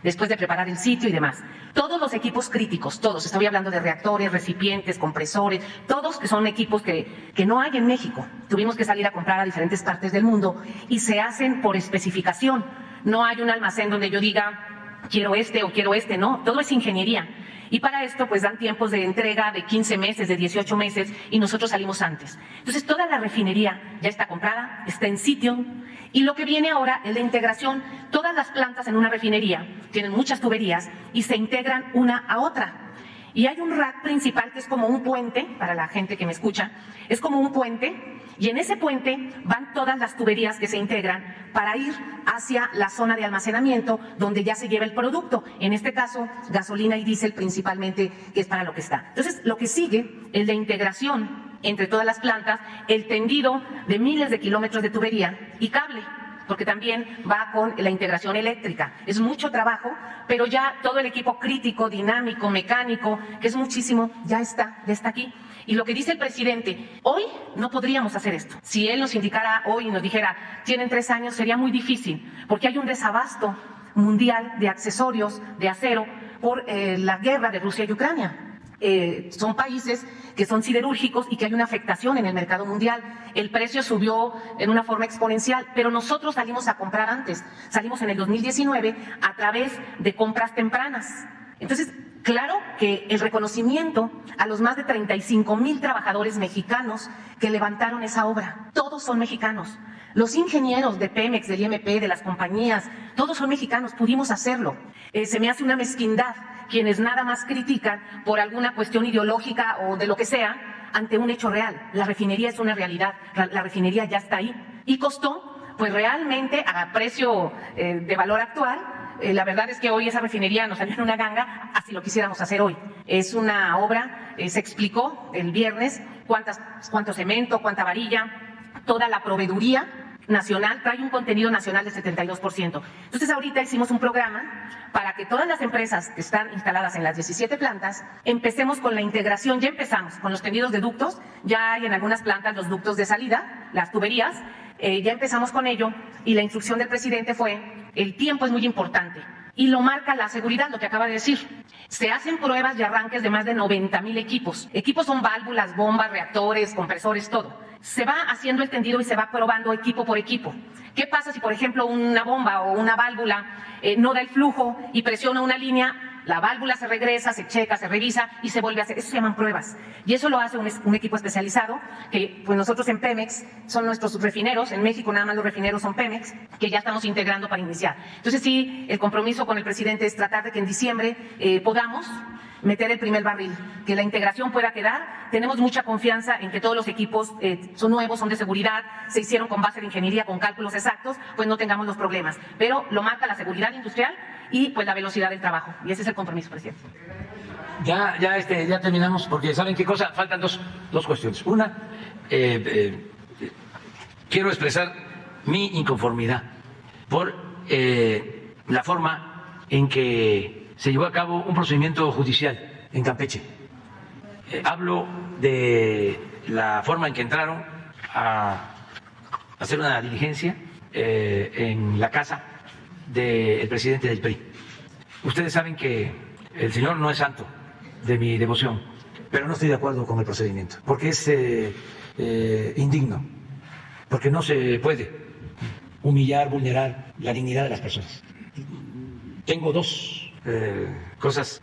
después de preparar el sitio y demás. Todos los equipos críticos, todos, estoy hablando de reactores, recipientes, compresores, todos que son equipos que no hay en México. Tuvimos que salir a comprar a diferentes partes del mundo y se hacen por especificación. No hay un almacén donde yo diga, quiero este o quiero este, no, todo es ingeniería. Y para esto pues dan tiempos de entrega de 15 meses, de 18 meses y nosotros salimos antes. Entonces toda la refinería ya está comprada, está en sitio y lo que viene ahora es la integración. Todas las plantas en una refinería tienen muchas tuberías y se integran una a otra. Y hay un rack principal que es como un puente, para la gente que me escucha, es como un puente y en ese puente van todas las tuberías que se integran para ir hacia la zona de almacenamiento donde ya se lleva el producto, en este caso gasolina y diésel principalmente, que es para lo que está. Entonces lo que sigue es la integración entre todas las plantas, el tendido de miles de kilómetros de tubería y cable, porque también va con la integración eléctrica. Es mucho trabajo, pero ya todo el equipo crítico, dinámico, mecánico, que es muchísimo, ya está aquí. Y lo que dice el presidente, hoy no podríamos hacer esto. Si él nos indicara hoy y nos dijera, tienen 3 años, sería muy difícil, porque hay un desabasto mundial de accesorios de acero por la guerra de Rusia y Ucrania. Son países que son siderúrgicos y que hay una afectación en el mercado mundial. El precio subió en una forma exponencial, pero nosotros salimos a comprar antes. Salimos en el 2019 a través de compras tempranas. Entonces, claro que el reconocimiento a los más de 35,000 trabajadores mexicanos que levantaron esa obra, todos son mexicanos. Los ingenieros de Pemex, del IMP, de las compañías, todos son mexicanos, pudimos hacerlo. Se me hace una mezquindad quienes nada más critican por alguna cuestión ideológica o de lo que sea ante un hecho real. La refinería es una realidad, la refinería ya está ahí y costó, pues realmente a precio de valor actual. La verdad es que hoy esa refinería nos salió en una ganga, así lo quisiéramos hacer hoy. Es una obra, se explicó el viernes cuánto cemento, cuánta varilla, toda la proveeduría nacional trae un contenido nacional del 72%. Entonces ahorita hicimos un programa para que todas las empresas que están instaladas en las 17 plantas empecemos con la integración. Ya empezamos con los tendidos de ductos, ya hay en algunas plantas los ductos de salida, las tuberías, ya empezamos con ello y la instrucción del presidente fue, el tiempo es muy importante y lo marca la seguridad, lo que acaba de decir. Se hacen pruebas y arranques de más de 90,000 equipos. Equipos son válvulas, bombas, reactores, compresores, todo. Se va haciendo el tendido y se va probando equipo por equipo. ¿Qué pasa si, por ejemplo, una bomba o una válvula no da el flujo y presiona una línea? La válvula se regresa, se checa, se revisa y se vuelve a hacer. Eso se llaman pruebas. Y eso lo hace un equipo especializado, que pues nosotros en Pemex son nuestros refineros. En México nada más los refineros son Pemex, que ya estamos integrando para iniciar. Entonces sí, el compromiso con el presidente es tratar de que en diciembre podamos. meter el primer barril, que la integración pueda quedar. Tenemos mucha confianza en que todos los equipos son nuevos, son de seguridad, se hicieron con base de ingeniería, con cálculos exactos, pues no tengamos los problemas. Pero lo marca la seguridad industrial y pues la velocidad del trabajo. Y ese es el compromiso, presidente. Ya terminamos, porque ¿saben qué cosa? Faltan dos cuestiones. Una, quiero expresar mi inconformidad por la forma en que se llevó a cabo un procedimiento judicial en Campeche. Hablo de la forma en que entraron a hacer una diligencia en la casa del presidente del PRI. Ustedes saben que el señor no es santo de mi devoción, pero no estoy de acuerdo con el procedimiento, porque es indigno, porque no se puede humillar, vulnerar la dignidad de las personas. Tengo dos cosas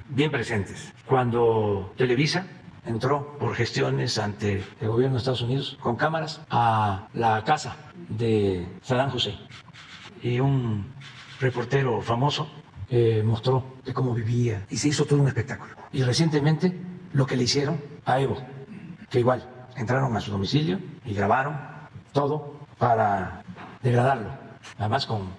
bien presentes. Cuando Televisa entró por gestiones ante el gobierno de Estados Unidos con cámaras a la casa de Saddam Hussein, y un reportero famoso mostró de cómo vivía y se hizo todo un espectáculo. Y recientemente lo que le hicieron a Evo, que igual entraron a su domicilio y grabaron todo para degradarlo, además con